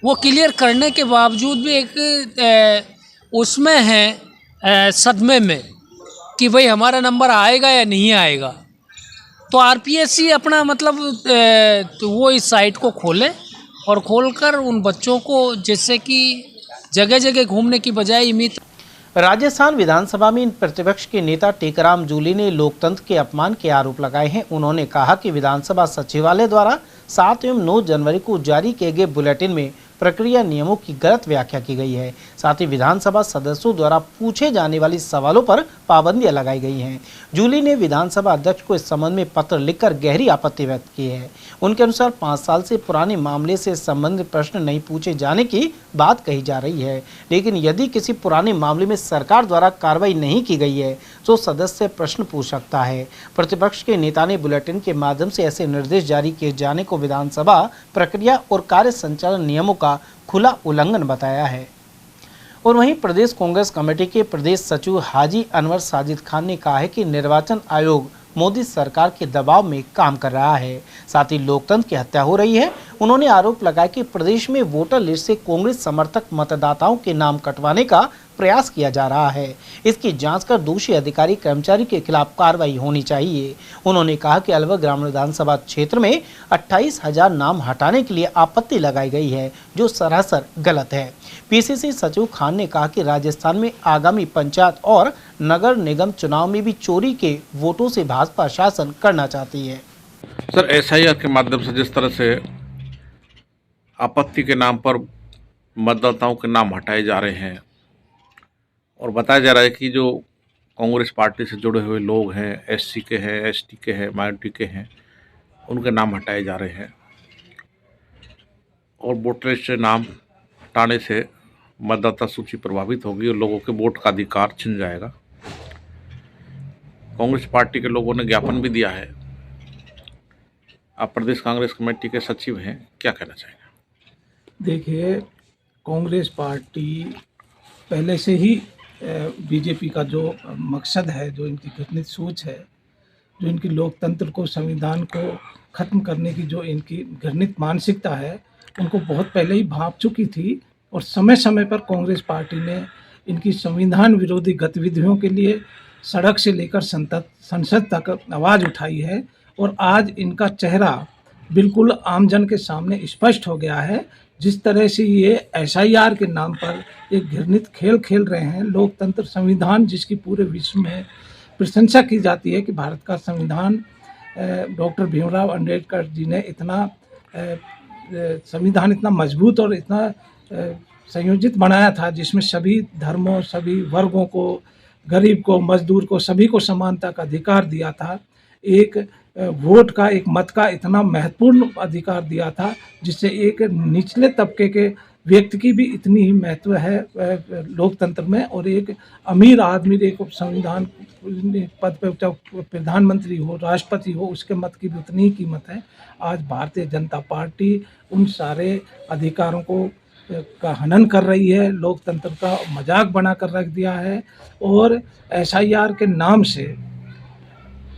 वो क्लियर करने के बावजूद भी एक उसमें है सदमे में कि भाई हमारा नंबर आएगा या नहीं आएगा। तो आरपीएससी अपना मतलब तो वो इस साइट को खोले और खोलकर उन बच्चों को, जिससे कि जगह जगह घूमने की बजाय इमित। राजस्थान विधानसभा में इन प्रतिपक्ष के नेता टेकराम जूली ने लोकतंत्र के अपमान के आरोप लगाए हैं। उन्होंने कहा कि विधानसभा सचिवालय द्वारा 7 एवं 9 जनवरी को जारी किए गए बुलेटिन में प्रक्रिया नियमों की गलत व्याख्या की गई है। साथ ही विधानसभा सदस्यों द्वारा पूछे जाने वाली सवालों पर पाबंदियां लगाई गई हैं। जूली ने विधानसभा अध्यक्ष को इस संबंध में पत्र लिखकर गहरी आपत्ति व्यक्त की है। उनके अनुसार 5 साल से पुराने मामले से संबंधित प्रश्न नहीं पूछे जाने की बात कही जा रही है, लेकिन यदि किसी पुराने मामले में सरकार द्वारा कार्रवाई नहीं की गई है तो सदस्य प्रश्न पूछ सकता है। प्रतिपक्ष के नेता ने बुलेटिन के माध्यम से ऐसे निर्देश जारी किए जाने को विधानसभा प्रक्रिया और कार्य संचालन नियमों का खुला उल्लंघन बताया है। और वहीं प्रदेश कांग्रेस कमेटी के प्रदेश सचिव हाजी अनवर साजिद खान ने कहा है कि निर्वाचन आयोग मोदी सरकार के दबाव में काम कर रहा है, साथ ही लोकतंत्र की हत्या हो रही है। उन्होंने आरोप लगाया कि प्रदेश में वोटर लिस्ट से कांग्रेस समर्थक मतदाताओं के नाम कटवाने का प्रयास किया जा रहा है। इसकी जांच कर दोषी अधिकारी कर्मचारी के खिलाफ कार्रवाई होनी चाहिए। उन्होंने कहा कि अलवर ग्रामीण विधानसभा क्षेत्र में 28,000 नाम हटाने के लिए आपत्ति लगाई गई है, जो सरासर गलत है। पीसीसी सचिव खान ने कहा कि राजस्थान में आगामी पंचायत और नगर निगम चुनाव में भी चोरी के वोटों से भाजपा शासन करना चाहती है। सर, एसआईआर के माध्यम से जिस तरह से आपत्ति के नाम पर मतदाताओं के नाम हटाए जा रहे हैं और बताया जा रहा है कि जो कांग्रेस पार्टी से जुड़े हुए लोग हैं, एससी के हैं, एसटी के हैं, माइनॉरिटी के हैं, उनके नाम हटाए जा रहे हैं और वोटर लिस्ट से नाम हटाने से मतदाता सूची प्रभावित होगी और लोगों के वोट का अधिकार छिन जाएगा। कांग्रेस पार्टी के लोगों ने ज्ञापन भी दिया है। आप प्रदेश कांग्रेस कमेटी के सचिव हैं, क्या कहना चाहेंगे? देखिए, कांग्रेस पार्टी पहले से ही बीजेपी का जो मकसद है, जो इनकी घृणित सोच है, जो इनकी लोकतंत्र को, संविधान को ख़त्म करने की जो इनकी घृणित मानसिकता है, उनको बहुत पहले ही भांप चुकी थी और समय समय पर कांग्रेस पार्टी ने इनकी संविधान विरोधी गतिविधियों के लिए सड़क से लेकर संसद तक आवाज़ उठाई है और आज इनका चेहरा बिल्कुल आमजन के सामने स्पष्ट हो गया है। जिस तरह से ये एसआईआर के नाम पर एक घृणित खेल खेल रहे हैं, लोकतंत्र संविधान जिसकी पूरे विश्व में प्रशंसा की जाती है कि भारत का संविधान डॉक्टर भीमराव अंबेडकर जी ने इतना संविधान इतना मजबूत और इतना संयोजित बनाया था, जिसमें सभी धर्मों, सभी वर्गों को, गरीब को, मजदूर को, सभी को समानता का अधिकार दिया था। एक वोट का, एक मत का इतना महत्वपूर्ण अधिकार दिया था, जिससे एक निचले तबके के व्यक्ति की भी इतनी ही महत्व है लोकतंत्र में। और एक अमीर आदमी, एक संविधान पद पर प्रधानमंत्री हो, राष्ट्रपति हो, उसके मत की भी उतनी ही कीमत है। आज भारतीय जनता पार्टी उन सारे अधिकारों को का हनन कर रही है, लोकतंत्र का मजाक बना कर रख दिया है और एसआईआर के नाम से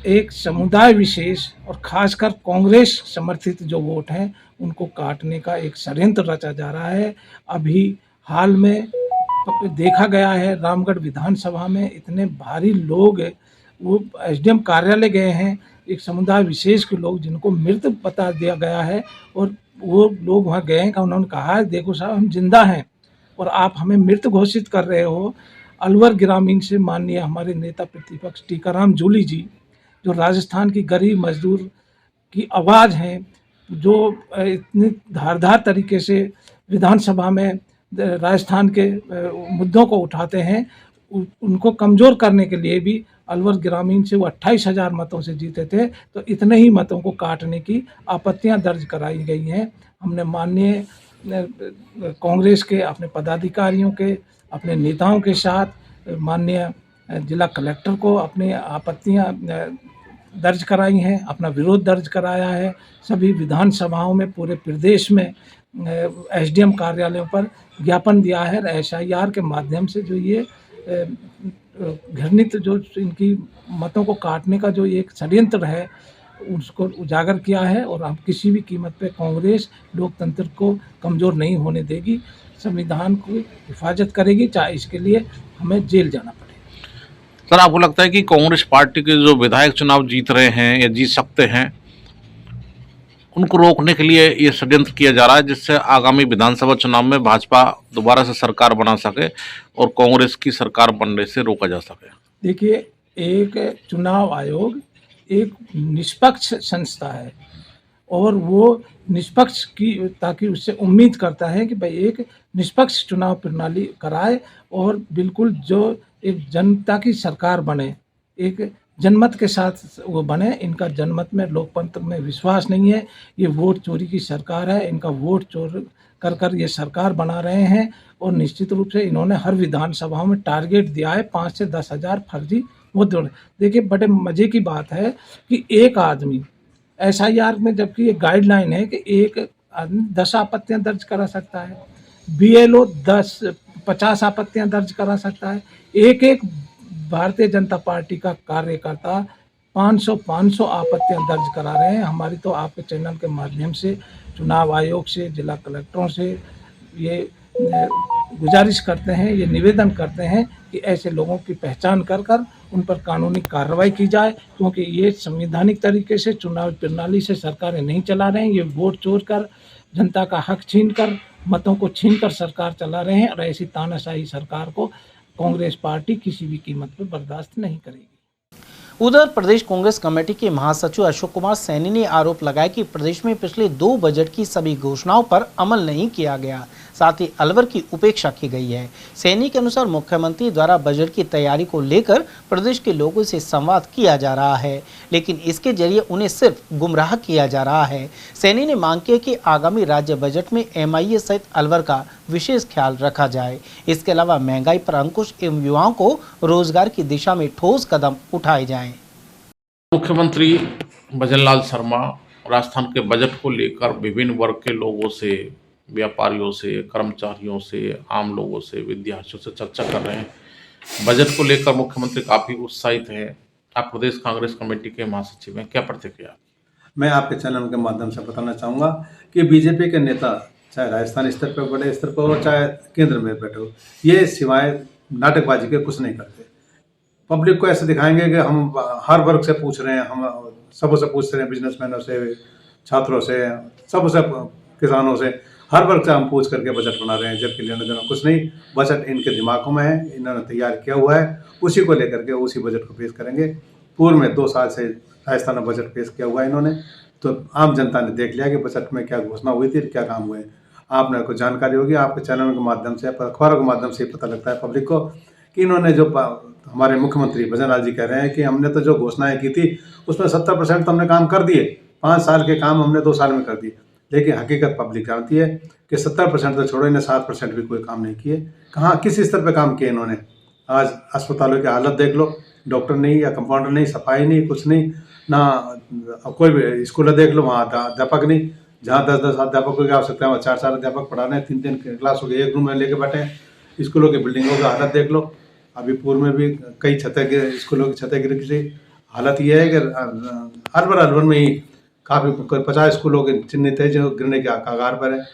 एक समुदाय विशेष और खासकर कांग्रेस समर्थित जो वोट हैं, उनको काटने का एक षड्यंत्र रचा जा रहा है। अभी हाल में देखा गया है, रामगढ़ विधानसभा में इतने भारी लोग वो एसडीएम कार्यालय गए हैं, एक समुदाय विशेष के लोग जिनको मृत बता दिया गया है और वो लोग वहाँ गए हैं, उन्होंने कहा है देखो साहब, हम जिंदा हैं और आप हमें मृत घोषित कर रहे हो। अलवर ग्रामीण से माननीय हमारे नेता प्रतिपक्ष टीकाराम जूली जी, जो राजस्थान की गरीब मजदूर की आवाज़ हैं, जो इतनी धारदार तरीके से विधानसभा में राजस्थान के मुद्दों को उठाते हैं, उनको कमज़ोर करने के लिए भी अलवर ग्रामीण से वो 28,000 मतों से जीते थे, तो इतने ही मतों को काटने की आपत्तियां दर्ज कराई गई हैं। हमने माननीय कांग्रेस के अपने पदाधिकारियों के, अपने नेताओं के साथ माननीय जिला कलेक्टर को अपनी आपत्तियां दर्ज कराई हैं, अपना विरोध दर्ज कराया है। सभी विधानसभाओं में पूरे प्रदेश में एसडीएम कार्यालयों पर ज्ञापन दिया है। एसआईआर के माध्यम से जो ये घृणित जो इनकी मतों को काटने का जो एक षड्यंत्र है, उसको उजागर किया है और हम किसी भी कीमत पे कांग्रेस लोकतंत्र को कमज़ोर नहीं होने देगी, संविधान की हिफाजत करेगी, चाहे इसके लिए हमें जेल जाना पड़े। सर, आपको लगता है कि कांग्रेस पार्टी के जो विधायक चुनाव जीत रहे हैं या जीत सकते हैं, उनको रोकने के लिए ये षड्यंत्र किया जा रहा है, जिससे आगामी विधानसभा चुनाव में भाजपा दोबारा से सरकार बना सके और कांग्रेस की सरकार बनने से रोका जा सके? देखिए, एक चुनाव आयोग एक निष्पक्ष संस्था है और वो निष्पक्ष की ताकि उससे उम्मीद करता है कि भाई एक निष्पक्ष चुनाव प्रणाली कराए और बिल्कुल जो एक जनता की सरकार बने, एक जनमत के साथ वो बने। इनका जनमत में, लोकतंत्र में विश्वास नहीं है। ये वोट चोरी की सरकार है। इनका वोट चोर कर ये सरकार बना रहे हैं और निश्चित रूप से इन्होंने हर विधानसभाओं में टारगेट दिया है 5 से 10 हज़ार फर्जी वोट जोड़े। देखिए, बड़े मजे की बात है कि एक आदमी SIR में, जबकि ये गाइडलाइन है कि एक आदमी 10 आपत्तियां दर्ज करा सकता है, BLO 50 आपत्तियां दर्ज करा सकता है। एक भारतीय जनता पार्टी का कार्यकर्ता 500 आपत्तियां दर्ज करा रहे हैं। हमारी तो आपके चैनल के माध्यम से, चुनाव आयोग से, जिला कलेक्टरों से ये गुजारिश करते हैं, ये निवेदन करते हैं कि ऐसे लोगों की पहचान कर उन पर कानूनी कार्रवाई की जाए, क्योंकि ये संवैधानिक तरीके से चुनाव प्रणाली से सरकारें नहीं चला रहे हैं। ये वोट चोर कर, जनता का हक छीन कर, मतों को छीन कर सरकार चला रहे हैं और ऐसी तानाशाही सरकार को कांग्रेस पार्टी किसी भी कीमत पर बर्दाश्त नहीं करेगी। उधर प्रदेश कांग्रेस कमेटी के महासचिव अशोक कुमार सैनी ने आरोप लगाया कि प्रदेश में पिछले 2 बजट की सभी घोषणाओं पर अमल नहीं किया गया, साथ ही अलवर की उपेक्षा की गई है। सैनी के अनुसार मुख्यमंत्री द्वारा बजट की तैयारी को लेकर प्रदेश के लोगों से संवाद किया जा रहा है, लेकिन इसके जरिए उन्हें सिर्फ गुमराह किया जा रहा है। सैनी ने मांग की कि आगामी राज्य बजट में MIA सहित अलवर का विशेष ख्याल रखा जाए। इसके अलावा महंगाई पर अंकुश एवं युवाओं को रोजगार की दिशा में ठोस कदम उठाए जाएं। मुख्यमंत्री भजनलाल शर्मा राजस्थान के बजट को लेकर विभिन्न वर्ग के लोगों से, व्यापारियों से, कर्मचारियों से, आम लोगों से, विद्यार्थियों से चर्चा कर रहे हैं। बजट को लेकर मुख्यमंत्री काफ़ी उत्साहित हैं। आप प्रदेश कांग्रेस कमेटी के महासचिव हैं, क्या प्रतिक्रिया? मैं आपके चैनल के माध्यम से बताना चाहूँगा कि बीजेपी के नेता चाहे राजस्थान स्तर पर, बड़े स्तर पर हो, चाहे केंद्र में बैठे हो, ये सिवाय नाटकबाजी के कुछ नहीं करते। पब्लिक को ऐसे दिखाएंगे कि हम हर वर्ग से पूछ रहे हैं, हम सबों से पूछ रहे हैं, बिजनेसमैनों से, छात्रों से, सबसे, किसानों से, हर वर्ग से हम पूछ करके बजट बना रहे हैं, जबकि लेना देना कुछ नहीं। बजट इनके दिमागों में है, इन्होंने तैयार किया हुआ है, उसी को लेकर के उसी बजट को पेश करेंगे। पूर्व में 2 साल से राजस्थान में बजट पेश किया हुआ है इन्होंने, तो आम जनता ने देख लिया कि बजट में क्या घोषणा हुई थी, क्या काम हुए। आपने को जानकारी होगी, आपके चैनल के माध्यम से, अखबारों के माध्यम से पता लगता है पब्लिक को कि इन्होंने जो हमारे मुख्यमंत्री भजनलाल जी कह रहे हैं कि हमने तो जो घोषणाएं की थी उसमें 70% तो हमने काम कर दिए, 5 साल के काम हमने 2 साल में कर दिए। लेकिन हकीकत पब्लिक जानती है कि 70% तो छोड़ो, इन्हें 7% भी कोई काम नहीं किए। कहाँ, किस स्तर पे काम किए इन्होंने? आज अस्पतालों की हालत देख लो, डॉक्टर नहीं या कंपाउंडर नहीं, सफाई नहीं, कुछ नहीं ना। कोई भी स्कूल देख लो, वहाँ अध्यापक नहीं। जहाँ 10-10 अध्यापकों की आवश्यकता है, वहाँ 4-4 अध्यापक पढ़ा रहे हैं, 3-3 क्लासों के एक रूम में लेके बैठे हैं। स्कूलों की बिल्डिंगों की हालत देख लो, अभी पूर्व में भी कई स्कूलों की छतें गिर गई। हालत यह है कि अलवर में ही काफ़ी 50 स्कूलों के चिन्हित है जो गिरने के कगार पर है।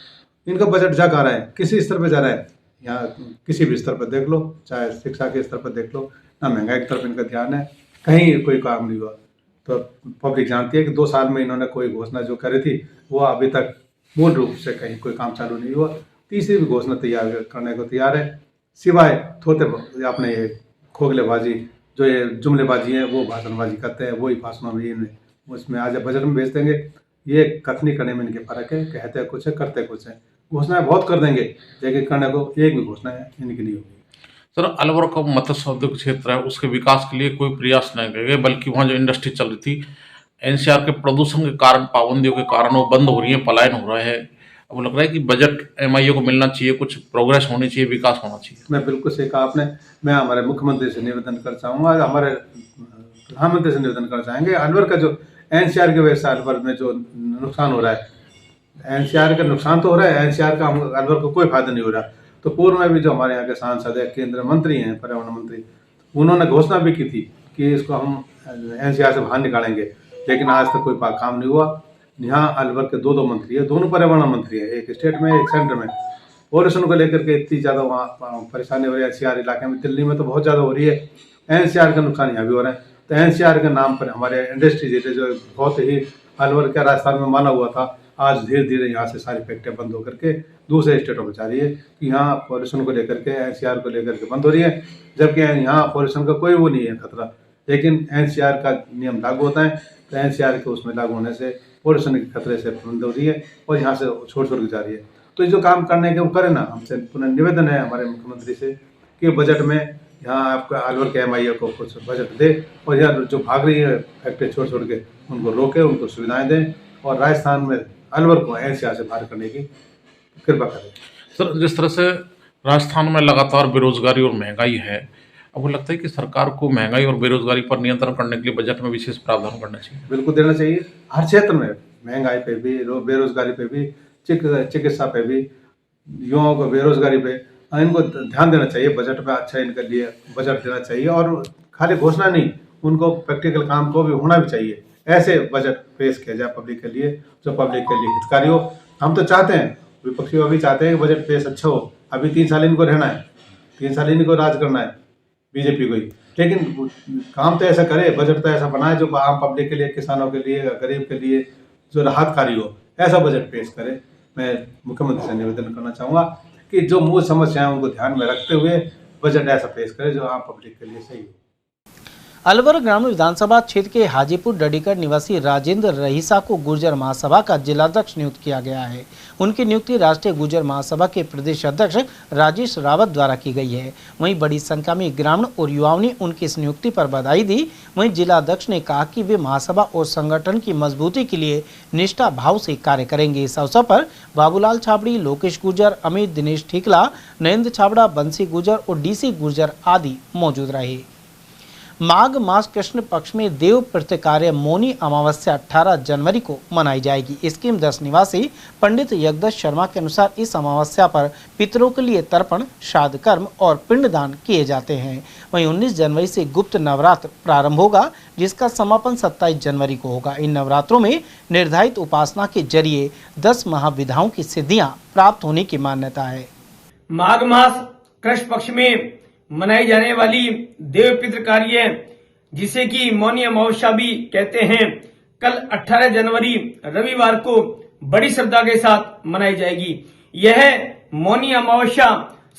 इनका बजट जा कहाँ रहा है, किसी स्तर पर जा रहा है? यहाँ किसी भी स्तर पर देख लो, चाहे शिक्षा के स्तर पर देख लो, ना महंगाई की तरफ इनका ध्यान है, कहीं कोई काम नहीं हुआ। तो पब्लिक जानती है कि 2 साल में इन्होंने कोई घोषणा जो करी थी वो अभी तक मूल रूप से कहीं कोई काम चालू नहीं हुआ। तीसरी भी घोषणा तैयार करने को तैयार है, सिवाय थोड़े अपने ये खोखलेबाजी, जो ये जुमलेबाजी है, वो भाषणबाजी करते हैं, वही भाषणों में इन्हें उसमें आज बजट में भेज देंगे। ये कथनी करने में इनके फर्क है, कहते कुछ है, करते कुछ है। घोषणाएं बहुत कर देंगे, लेकिन करने को एक भी घोषणा इनकी नहीं होगी। सर, अलवर का मत्स्य उद्योग क्षेत्र है, उसके विकास के लिए कोई प्रयास नहीं किए गए, बल्कि वहाँ जो इंडस्ट्री चल रही थी, NCR के प्रदूषण के कारण, पाबंदियों के कारण वो बंद हो रही है, पलायन हो रहा है। अब लग रहा है कि बजट MIA को मिलना चाहिए, कुछ प्रोग्रेस होनी चाहिए, विकास होना चाहिए। मैं बिल्कुल सही कहा आपने। मैं हमारे मुख्यमंत्री से निवेदन कर चाहूँगा, हमारे प्रधानमंत्री से निवेदन कर चाहेंगे, अलवर का जो NCR की वजह से अलवर में जो नुकसान हो रहा है, NCR का नुकसान तो हो रहा है, NCR का अलवर को कोई फायदा नहीं हो रहा। तो पूर्व में भी जो हमारे यहाँ के सांसद है, केंद्रीय मंत्री हैं, पर्यावरण मंत्री, उन्होंने घोषणा भी की थी कि इसको हम NCR से बाहर निकालेंगे, लेकिन आज तक कोई काम नहीं हुआ। यहाँ अलवर के 2 मंत्री है, दोनों पर्यावरण मंत्री है, एक स्टेट में, एक सेंटर में। पॉल्यूशन को लेकर के इतनी ज़्यादा वहाँ परेशानी हो रही है NCR इलाके में, दिल्ली में तो बहुत ज़्यादा हो रही है। NCR का नुकसान यहाँ भी हो रहा है। तो NCR के नाम पर हमारे इंडस्ट्री जैसे जो बहुत ही अलवर के राजस्थान में माना हुआ था, आज धीरे धीरे यहाँ से सारी फैक्ट्रियाँ बंद होकर के दूसरे स्टेटों में जा रही है कि यहाँ पॉल्यूशन को लेकर के, NCR को लेकर के बंद हो रही है, जबकि यहाँ पॉल्यूशन का कोई वो नहीं है खतरा। लेकिन NCR का नियम लागू होता है, तो NCR के उसमें लागू होने से पोल्यूशन के खतरे से बंद हो रही है और यहाँ से छोड़ के जा रही है। तो ये जो काम करने के वो करे ना, हमसे पुनः निवेदन है हमारे मुख्यमंत्री से कि बजट में यहाँ आपका अलवर के MIA को कुछ बजट दे और यहाँ जो भाग रही है फैक्ट्री छोड़ के उनको रोके, उनको सुविधाएं दें और राजस्थान में अलवर को एनसीआर से बाहर करने की कृपा करें। सर, जिस तरह से राजस्थान में लगातार बेरोजगारी और महंगाई है, अब लगता है कि सरकार को महंगाई और बेरोजगारी पर नियंत्रण करने के लिए बजट में विशेष प्रावधान करना चाहिए। बिल्कुल देना चाहिए, हर क्षेत्र में, महंगाई पे भी, बेरोजगारी पे भी, चिकित्सा पे भी, युवाओं को बेरोजगारी पे, इनको ध्यान देना चाहिए। बजट पे अच्छा इनके लिए बजट देना चाहिए और खाली घोषणा नहीं, उनको प्रैक्टिकल काम को भी होना भी चाहिए। ऐसे बजट पेश किया जाए पब्लिक के लिए जो पब्लिक के लिए हितकारी हो। हम तो चाहते हैं, विपक्षी भी चाहते हैं कि बजट पेश अच्छा हो। अभी 3 साल इनको रहना है, 3 साल इनको राज करना है बीजेपी को ही, लेकिन काम तो ऐसा करे, बजट तो ऐसा बनाए जो आम पब्लिक के लिए, किसानों के लिए, गरीब के लिए जो राहतकारी हो, ऐसा बजट पेश करे। मैं मुख्यमंत्री से निवेदन करना चाहूँगा कि जो मूल समस्याएं उनको ध्यान में रखते हुए बजट ऐसा पेश करे जो आम पब्लिक के लिए सही हो। अलवर ग्रामीण विधानसभा क्षेत्र के हाजीपुर डडीकर निवासी राजेंद्र रहीसा को गुर्जर महासभा का जिलाध्यक्ष नियुक्त किया गया है। उनकी नियुक्ति राष्ट्रीय गुर्जर महासभा के प्रदेश अध्यक्ष राजेश रावत द्वारा की गई है। वहीं बड़ी संख्या में ग्रामीण और युवाओं ने उनकी इस नियुक्ति पर बधाई दी। वहीं जिलाध्यक्ष ने कहा कि वे महासभा और संगठन की मजबूती के लिए निष्ठा भाव से कार्य करेंगे। इस अवसर पर बाबूलाल छाबड़ी, लोकेश गुर्जर, अमित, दिनेश ठीकला, नरेंद्र छाबड़ा, बंसी गुर्जर और DC गुर्जर आदि मौजूद रहे। माघ मास कृष्ण पक्ष में देव प्रतिकार्य मौनी अमावस्या 18 जनवरी को मनाई जाएगी। इसके 10 निवासी पंडित यज्ञदत्त शर्मा के अनुसार इस अमावस्या पर पितरों के लिए तर्पण, श्राद्ध कर्म और पिंडदान किए जाते हैं। वहीं 19 जनवरी से गुप्त नवरात्र प्रारंभ होगा, जिसका समापन 27 जनवरी को होगा। इन नवरात्रों में निर्धारित उपासना के जरिए 10 महाविधाओं की सिद्धियां प्राप्त होने की मान्यता है। माघ मास कृष्ण पक्ष में मनाई जाने वाली देव पितृ कार्य, जिसे कि मौनी अमावस्या भी कहते हैं, कल 18 जनवरी रविवार को बड़ी श्रद्धा के साथ मनाई जाएगी। यह मौनी अमावस्या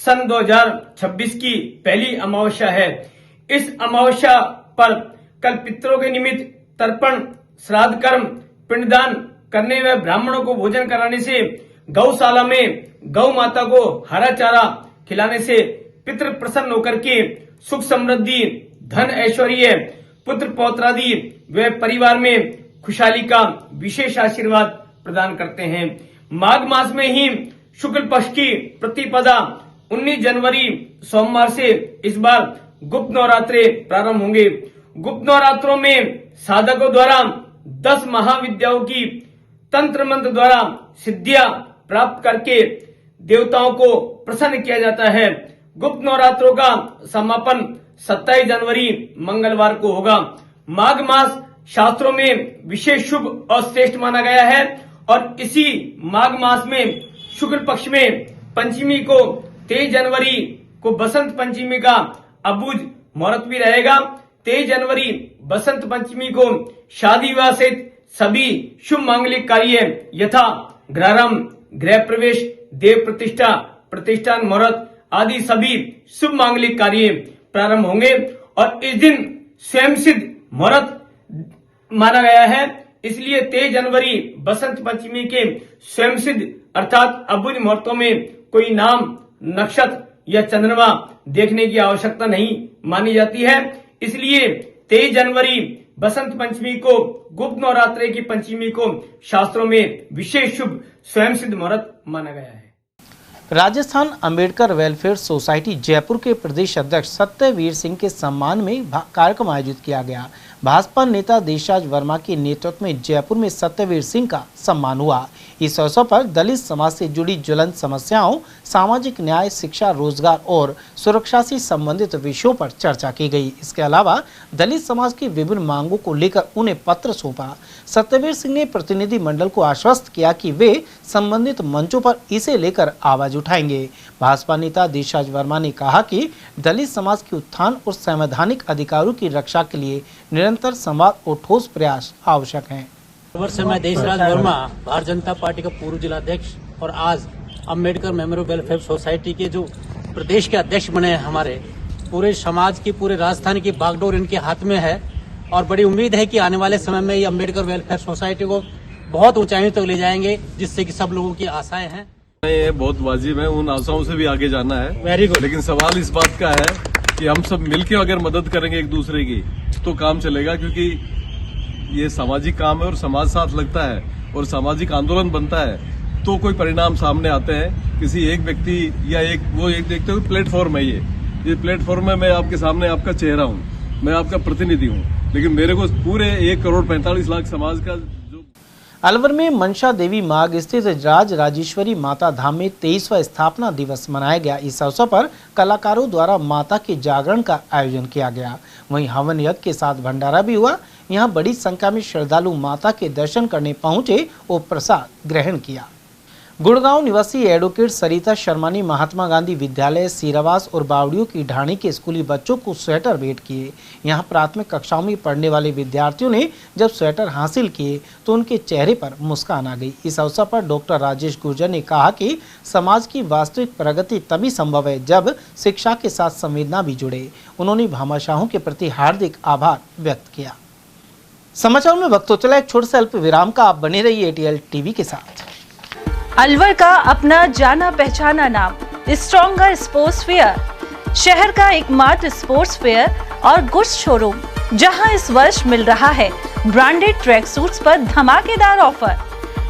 सन 2026 की पहली अमावस्या है। इस अमावस्या पर कल पितरों के निमित्त तर्पण, श्राद्ध कर्म, पिंडदान करने व ब्राह्मणों को भोजन कराने से, गौशाला में गौ माता को हरा चारा खिलाने से पितृ प्रसन्न होकर के सुख समृद्धि, धन ऐश्वर्य, पुत्र पौत्रादि व परिवार में खुशहाली का विशेष आशीर्वाद प्रदान करते हैं। माघ मास में ही शुक्ल पक्ष की प्रतिपदा 19 जनवरी सोमवार से इस बार गुप्त नवरात्रे प्रारंभ होंगे। गुप्त नवरात्रों में साधकों द्वारा 10 महाविद्याओं की तंत्र मंत्र द्वारा सिद्धियां प्राप्त करके देवताओं को प्रसन्न किया जाता है। गुप्त नवरात्रों का समापन 27 जनवरी मंगलवार को होगा। माघ मास शास्त्रों में विशेष शुभ और श्रेष्ठ माना गया है और इसी माघ मास में शुक्ल पक्ष में पंचमी को 23 जनवरी को बसंत पंचमी का अबुझ मुहूर्त भी रहेगा। 23 जनवरी बसंत पंचमी को शादी विवाह सहित सभी शुभ मांगलिक कार्य यथा गृहारंभ, गृह प्रवेश, देव प्रतिष्ठा, प्रतिष्ठान मुहूर्त आदि सभी शुभ मांगलिक कार्य प्रारंभ होंगे और इस दिन स्वयं सिद्ध मुहूर्त माना गया है। इसलिए 23 जनवरी बसंत पंचमी के स्वयं सिद्ध अर्थात अबुझ मुहूर्तों में कोई नाम, नक्षत्र या चंद्रमा देखने की आवश्यकता नहीं मानी जाती है। इसलिए 23 जनवरी बसंत पंचमी को, गुप्त नवरात्रे की पंचमी को शास्त्रों में विशेष शुभ स्वयं सिद्ध मुहूर्त माना गया है। राजस्थान अंबेडकर वेलफेयर सोसाइटी जयपुर के प्रदेश अध्यक्ष सत्यवीर सिंह के सम्मान में कार्यक्रम आयोजित किया गया। भाजपा नेता देशराज वर्मा के नेतृत्व में जयपुर में सत्यवीर सिंह का सम्मान हुआ। इस अवसर पर दलित समाज से जुड़ी ज्वलंत समस्याओं, सामाजिक न्याय, शिक्षा, रोजगार और सुरक्षा से संबंधित विषयों पर चर्चा की गई। इसके अलावा दलित समाज की विभिन्न मांगों को लेकर उन्हें पत्र सौंपा। सत्यवीर सिंह ने प्रतिनिधि मंडल को आश्वस्त किया कि वे संबंधित मंचों पर इसे लेकर आवाज उठाएंगे। भाजपा नेता देशराज वर्मा ने कहा कि दलित समाज के उत्थान और संवैधानिक अधिकारों की रक्षा के लिए निरंतर संवाद और ठोस प्रयास आवश्यक हैं। वर्ष मैं देशराज वर्मा, भारतीय जनता पार्टी का पूर्व जिलाध्यक्ष और आज अंबेडकर मेमोरियल वेलफेयर सोसाइटी के जो प्रदेश के अध्यक्ष बने हैं। हमारे पूरे समाज की, पूरे राजस्थान की बागडोर इनके हाथ में है और बड़ी उम्मीद है कि आने वाले समय में ये अंबेडकर वेलफेयर सोसाइटी को बहुत ऊंचाइयों तक ले जाएंगे, जिससे कि सब लोगों की आशाएं हैं। ये बहुत वाजिब है, उन आशाओं से भी आगे जाना है। Very good. लेकिन सवाल इस बात का है कि हम सब मिलकर अगर मदद करेंगे एक दूसरे की तो काम चलेगा, क्योंकि ये सामाजिक काम है और समाज साथ लगता है और सामाजिक आंदोलन बनता है तो कोई परिणाम सामने आते हैं। किसी एक व्यक्ति या एक देखते हो प्लेटफॉर्म है, ये प्लेटफॉर्म है। मैं आपके सामने आपका चेहरा हूँ, मैं आपका प्रतिनिधि हूँ, लेकिन मेरे को पूरे 1,45,00,000 समाज का अलवर में मनसा देवी मार्ग स्थित राज राजेश्वरी माता धाम में 23वां स्थापना दिवस मनाया गया। इस अवसर पर कलाकारों द्वारा माता के जागरण का आयोजन किया गया। वहीं हवन यज्ञ के साथ भंडारा भी हुआ। यहां बड़ी संख्या में श्रद्धालु माता के दर्शन करने पहुंचे और प्रसाद ग्रहण किया। गुड़गांव निवासी एडवोकेट सरिता शर्मा ने महात्मा गांधी विद्यालय, सीरावास और बावड़ियों की ढाणी के स्कूली बच्चों को स्वेटर भेंट किए। यहां प्राथमिक कक्षाओं में पढ़ने वाले विद्यार्थियों ने जब स्वेटर हासिल किए तो उनके चेहरे पर मुस्कान आ गई। इस अवसर पर डॉक्टर राजेश गुर्जर ने कहा कि समाज की वास्तविक प्रगति तभी संभव है जब शिक्षा के साथ संवेदना भी जुड़े। उन्होंने भामाशाहों के प्रति हार्दिक आभार व्यक्त किया। समाचार में वक्त हो चला एक छोटे से अल्प विराम का। आप बने रहिए एटीएल टीवी के साथ। अलवर का अपना जाना पहचाना नाम स्ट्रॉन्गर स्पोर्ट्स फेयर, शहर का एकमात्र स्पोर्ट्स फेयर और गुड्स शोरूम, जहां इस वर्ष मिल रहा है ब्रांडेड ट्रैक सूट्स पर धमाकेदार offer.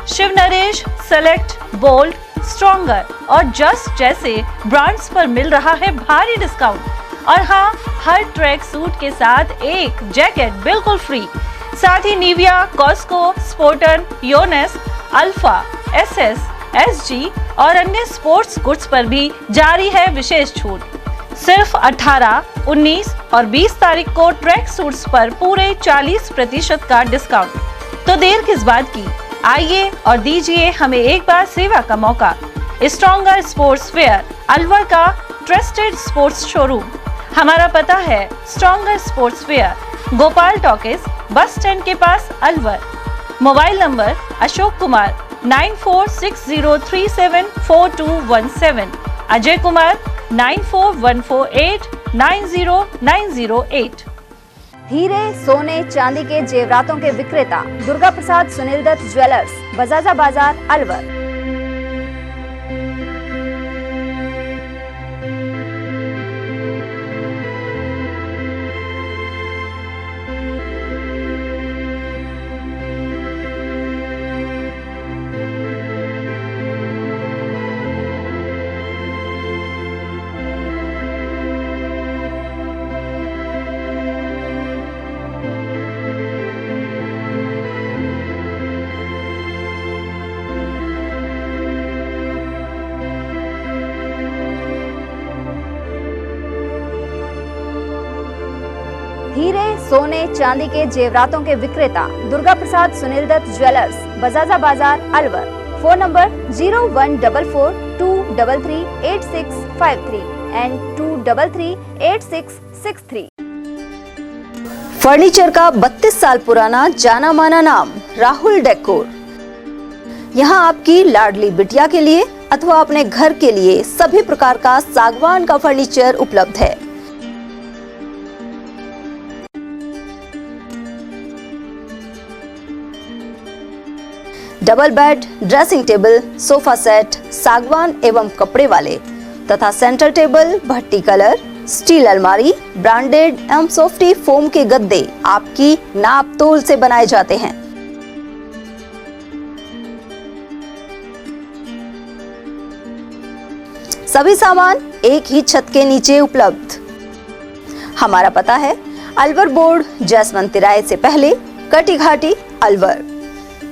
Shiv Naresh, select, bold, stronger और जस्ट जैसे ब्रांड्स पर मिल रहा है भारी डिस्काउंट। और हाँ, हर ट्रैक सूट के साथ एक जैकेट बिल्कुल फ्री। साथ ही Nivia, Cosco, Spartan, Yonex, Alpha, SS, SG और अन्य स्पोर्ट्स गुड्स पर भी जारी है विशेष छूट। सिर्फ 18, 19 और 20 तारीख को ट्रैक सूट्स पर पूरे 40% का डिस्काउंट। तो देर किस बात की, आइए और दीजिए हमें एक बार सेवा का मौका। स्ट्रॉन्गर स्पोर्ट्स फेयर, अलवर का ट्रस्टेड स्पोर्ट्स शोरूम। हमारा पता है stronger sports fair, Gopal talkies, bus stand के पास, अलवर। Mobile number Ashok Kumar 9460374217, Ajay Kumar 9414890908। हीरे, सोने, चांदी के जेवरातों के विक्रेता दुर्गा प्रसाद सुनील दत्त ज्वेलर्स, बजाजा बाजार, अलवर। हीरे, सोने, चांदी के जेवरातों के विक्रेता दुर्गा प्रसाद सुनील दत्त ज्वेलर्स, बजाजा बाजार, Alwar. Phone number 0144233863 and 2338663। Furniture का 32 साल पुराना जाना माना नाम राहुल डेकोर। यहाँ आपकी लाडली बिटिया के लिए अथवा अपने घर के लिए सभी प्रकार का सागवान का फर्नीचर उपलब्ध है। Double bed, dressing table, sofa set सागवान एवं कपड़े वाले तथा सेंटर टेबल, भट्टी कलर, स्टील अलमारी, ब्रांडेड एवं सॉफ्टी फोम के गद्दे आपकी नाप तोल से बनाए जाते हैं। सभी सामान एक ही छत के नीचे उपलब्ध। हमारा पता है अलवर बोर्ड, जसवंत तिराहे से पहले, कटी घाटी, Alwar.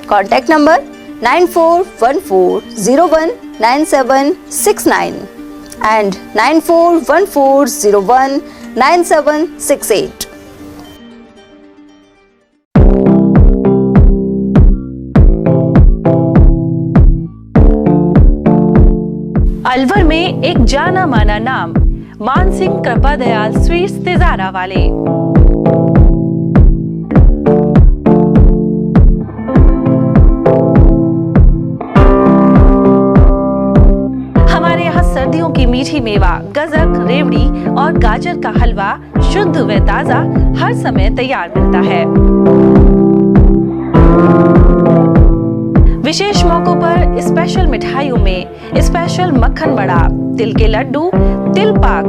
Contact number 9414019769 and 9414019768। Alwar में एक जाना माना नाम मानसिंह कृपा दयाल स्वीट्स तिजारा वाले। सर्दियों की मीठी मेवा, गजक, रेवड़ी और गाजर का हलवा शुद्ध व ताजा हर समय तैयार मिलता है। स्पेशल मक्खन बड़ा, तिल के लड्डू, तिल पाक,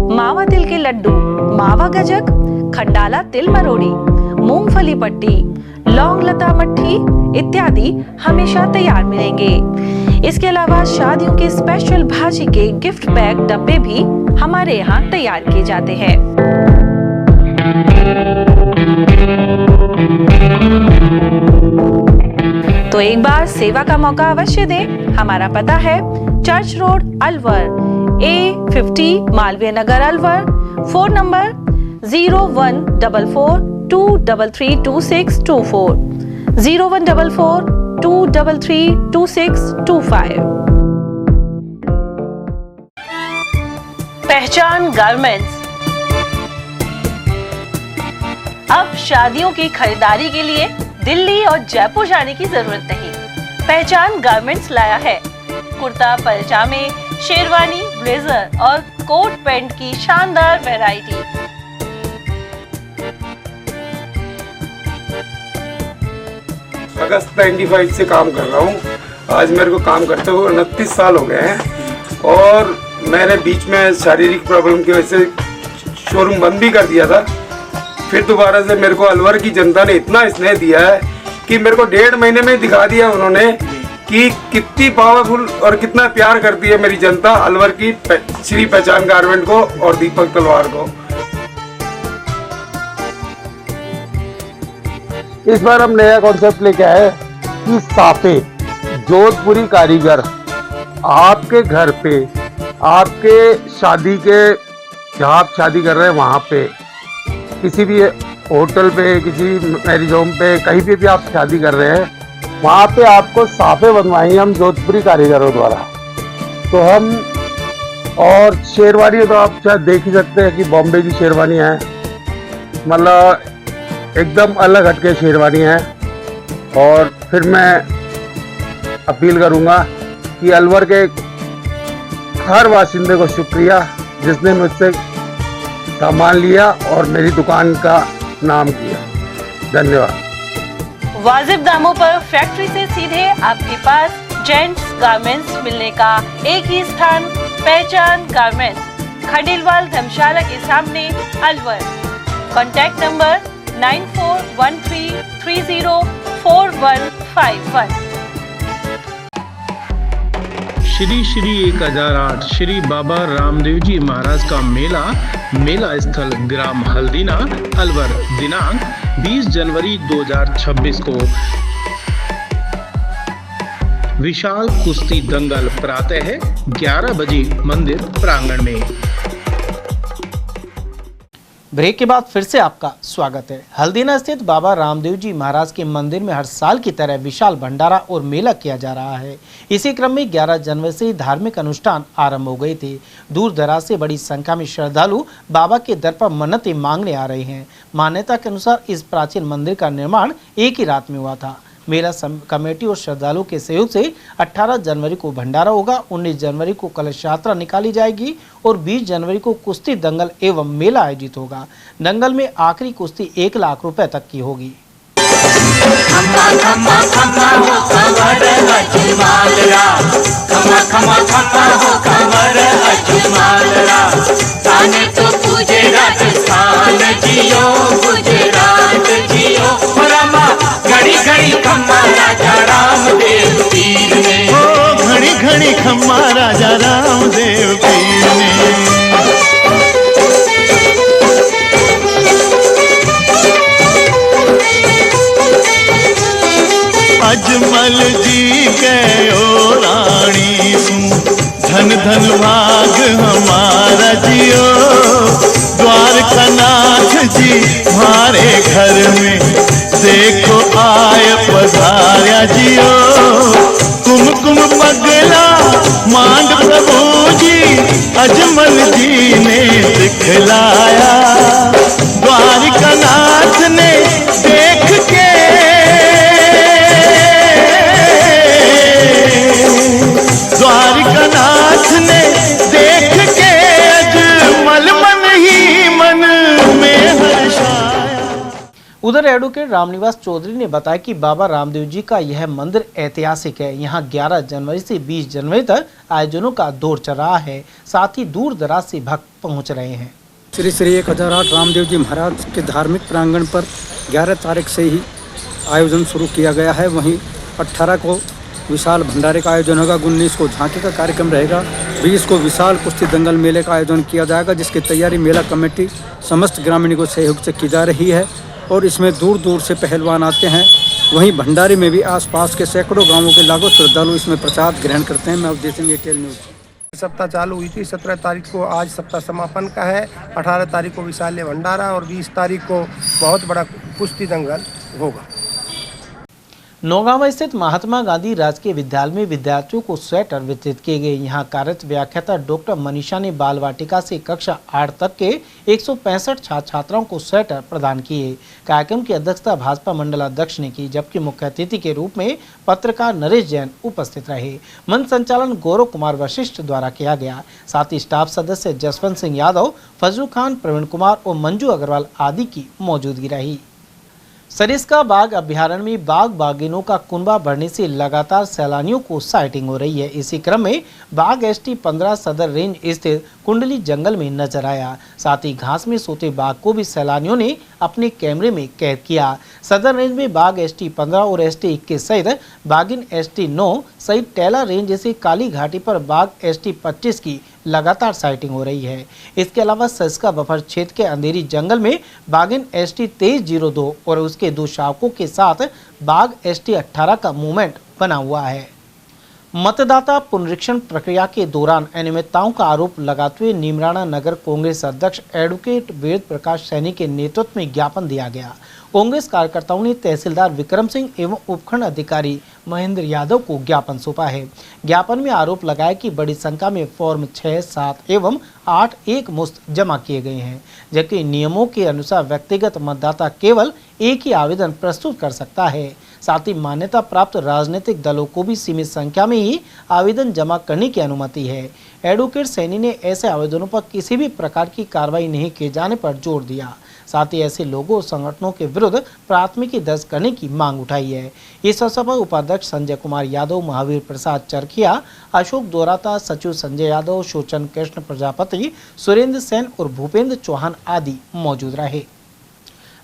मावा तिल के लड्डू, मावा गजक, खंडाला तिल मरोड़ी, मूंगफली पट्टी, लौंग लता मट्ठी इत्यादि हमेशा तैयार मिलेंगे। इसके अलावा शादियों के स्पेशल भाजी के गिफ्ट पैक डब्बे भी हमारे यहाँ तैयार किए जाते हैं। तो एक बार सेवा का मौका अवश्य दें। हमारा पता है church road Alwar, A50 Malviya Nagar Alwar. Phone number 0144233224, 0144233225। पहचान गारमेंट्स। अब शादियों की खरीदारी के लिए दिल्ली और जयपुर जाने की जरूरत नहीं। पहचान गारमेंट्स लाया है कुर्ता पजामे, शेरवानी, ब्लेजर और कोट पैंट की शानदार वैरायटी। अगस्त 95 से काम कर रहा हूँ। आज मेरे को काम करते हुए 29 साल हो गए हैं और मैंने बीच में शारीरिक प्रॉब्लम की वजह से शोरूम बंद भी कर दिया था। फिर दोबारा से मेरे को अलवर की जनता ने इतना स्नेह दिया है कि मेरे को 1.5 महीने में दिखा दिया उन्होंने कि कितनी पावरफुल और कितना प्यार करती है मेरी जनता अलवर की श्री पहचान गारमेंट को और दीपक तलवार को। इस बार हम नया कॉन्सेप्ट लेके आए कि साफे जोधपुरी कारीगर आपके घर पे, आपके शादी के जहाँ आप शादी कर रहे हैं वहाँ पे, किसी भी होटल पे, किसी मैरिज होम पे, कहीं पे भी आप शादी कर रहे हैं वहाँ पे आपको साफे बनवाएंगे हम जोधपुरी कारीगरों द्वारा। तो हम और शेरवानी तो आप शायद देख ही सकते हैं कि बॉम्बे की शेरवानी है, मतलब एकदम अलग हटके शेरवानी है। और फिर मैं अपील करूंगा कि अलवर के हर वासिंदे को शुक्रिया जिसने मुझसे सामान लिया और मेरी दुकान का नाम किया। धन्यवाद। वाजिब दामों पर फैक्ट्री से सीधे आपके पास जेंट्स गारमेंट्स मिलने का एक ही स्थान, पहचान गारमेंट्स, खंडेलवाल धर्मशाला के सामने अलवर। Contact number 9413304151। श्री 1008 श्री बाबा रामदेव जी महाराज का मेला स्थल ग्राम हल्दीना अलवर। दिनांक 20 जनवरी 2026 को विशाल कुश्ती दंगल प्रातः 11 बजे मंदिर प्रांगण में। ब्रेक के बाद फिर से आपका स्वागत है। हल्दीना स्थित बाबा रामदेव जी महाराज के मंदिर में हर साल की तरह विशाल भंडारा और मेला किया जा रहा है। इसी क्रम में 11 जनवरी से धार्मिक अनुष्ठान आरंभ हो गए थे। दूर दराज से बड़ी संख्या में श्रद्धालु बाबा के दर पर मन्नतें मांगने आ रहे हैं। मान्यता के अनुसार इस प्राचीन मंदिर का निर्माण एक ही रात में हुआ था। मेला कमेटी और श्रद्धालुओं के सहयोग से 18 जनवरी को भंडारा होगा, 19 जनवरी को कलश यात्रा निकाली जाएगी और 20 जनवरी को कुश्ती दंगल एवं मेला आयोजित होगा। दंगल में आखिरी कुश्ती 1 लाख रुपए तक की होगी। घड़ी घड़ी खम्मा राजा रामदेव पीर ने, ओ घड़ी घड़ी खम्मा राजा रामदेव पीर ने। अजमल जी के ओ रानी सुन, धन धन भाग हमारा जियो। द्वारका नाथ जी हमारे घर में देखो आय पधार्या जियो। कुमकुम पगला मांड प्रभु जी अजमल जी ने दिखलाया। द्वारका नाथ ने देख के द्वारका नाथ ने देख के अजमल मन ही मन में हर्षाया। उधर उधर एडवोकेट रामनिवास चौधरी ने बताया कि बाबा रामदेव जी का यह मंदिर ऐतिहासिक है। यहाँ 11 जनवरी से 20 जनवरी तक आयोजनों का दौर चल रहा है, साथ ही दूर दराज से भक्त पहुँच रहे हैं। श्री श्री 1008 रामदेव जी महाराज के धार्मिक प्रांगण पर 11 तारीख से ही आयोजन शुरू किया गया है। वहीं 18 को विशाल भंडारे का आयोजन होगा, 19 को झांकी का कार्यक्रम रहेगा, 20 को विशाल कुश्ती दंगल मेले का आयोजन किया जाएगा, जिसकी तैयारी मेला कमेटी समस्त ग्रामीणों को सहयोग से की जा रही है और इसमें दूर दूर से पहलवान आते हैं। वहीं भंडारे में भी आसपास के सैकड़ों गांवों के लाखों श्रद्धालु इसमें प्रसाद ग्रहण करते हैं। मैं अवधेश सिंह, एयरटेल न्यूज़। सप्ताह चालू हुई थी, 17 तारीख को आज सप्ताह समापन का है, 18 तारीख को विशाल भंडारा और 20 तारीख को बहुत बड़ा कुश्ती दंगल होगा। नौगांव स्थित महात्मा गांधी राजकीय विद्यालय में विद्यार्थियों को स्वेटर वितरित किए गए। यहाँ कार्यरत व्याख्याता डॉक्टर मनीषा ने बाल वाटिका से कक्षा 8 तक के 165 छात्र छात्राओं को स्वेटर प्रदान किए। कार्यक्रम की अध्यक्षता भाजपा मंडल अध्यक्ष ने की, जबकि मुख्य अतिथि के रूप में पत्रकार नरेश जैन उपस्थित रहे। मंच संचालन गौरव कुमार वशिष्ठ द्वारा किया गया। साथ ही स्टाफ सदस्य जसवंत सिंह यादव, फजलू खान, प्रवीण कुमार और मंजू अग्रवाल आदि की मौजूदगी रही। सरिस्का बाघ अभ्यारण्य में बाघ बाघिनों का कुनबा बढ़ने से लगातार सैलानियों को साइटिंग हो रही है। इसी क्रम में बाघ ST-15 सदर रेंज स्थित कुंडली जंगल में नजर आया। साथ ही घास में सोते बाघ को भी सैलानियों ने अपने कैमरे में कैद किया। सदर रेंज में बाघ ST-15 और ST-21 सहित बाघिन ST-9 सहित टेला रेंज से काली घाटी पर बाघ ST-25 की लगातार साइटिंग हो रही है। इसके अलावा सरिस्का बफर क्षेत्र के अंधेरी जंगल में बाघिन ST-2302 और उसके 2 शावकों के साथ बाघ ST-18 का मूवमेंट बना हुआ है। मतदाता पुनरीक्षण प्रक्रिया के दौरान अनियमितताओं का आरोप लगाते हुए नीमराणा नगर कांग्रेस अध्यक्ष एडवोकेट वेद प्रकाश सैनी के नेतृत्व में ज्ञापन दिया गया। कांग्रेस कार्यकर्ताओं ने तहसीलदार विक्रम सिंह एवं उपखंड अधिकारी महेंद्र यादव को ज्ञापन सौंपा है। ज्ञापन में आरोप लगाया कि बड़ी संख्या में फॉर्म 6, 7 एवं 8 एक मुश्त जमा किए गए हैं, जबकि नियमों के अनुसार व्यक्तिगत मतदाता केवल एक ही आवेदन प्रस्तुत कर सकता है। साथ ही मान्यता प्राप्त राजनीतिक दलों को भी सीमित संख्या में ही आवेदन जमा करने की अनुमति है। एडवोकेट सैनी ने ऐसे आवेदनों पर किसी भी प्रकार की कार्रवाई नहीं किए जाने पर जोर दिया। साथ ही ऐसे लोगों और संगठनों के विरुद्ध प्राथमिकी दर्ज करने की मांग उठाई है। इस अवसर पर उपाध्यक्ष संजय कुमार यादव, महावीर प्रसाद चरखिया, अशोक दोराता, सचिव संजय यादव, शोचन कृष्ण प्रजापति, सुरेंद्र सेन और भूपेंद्र चौहान आदि मौजूद रहे।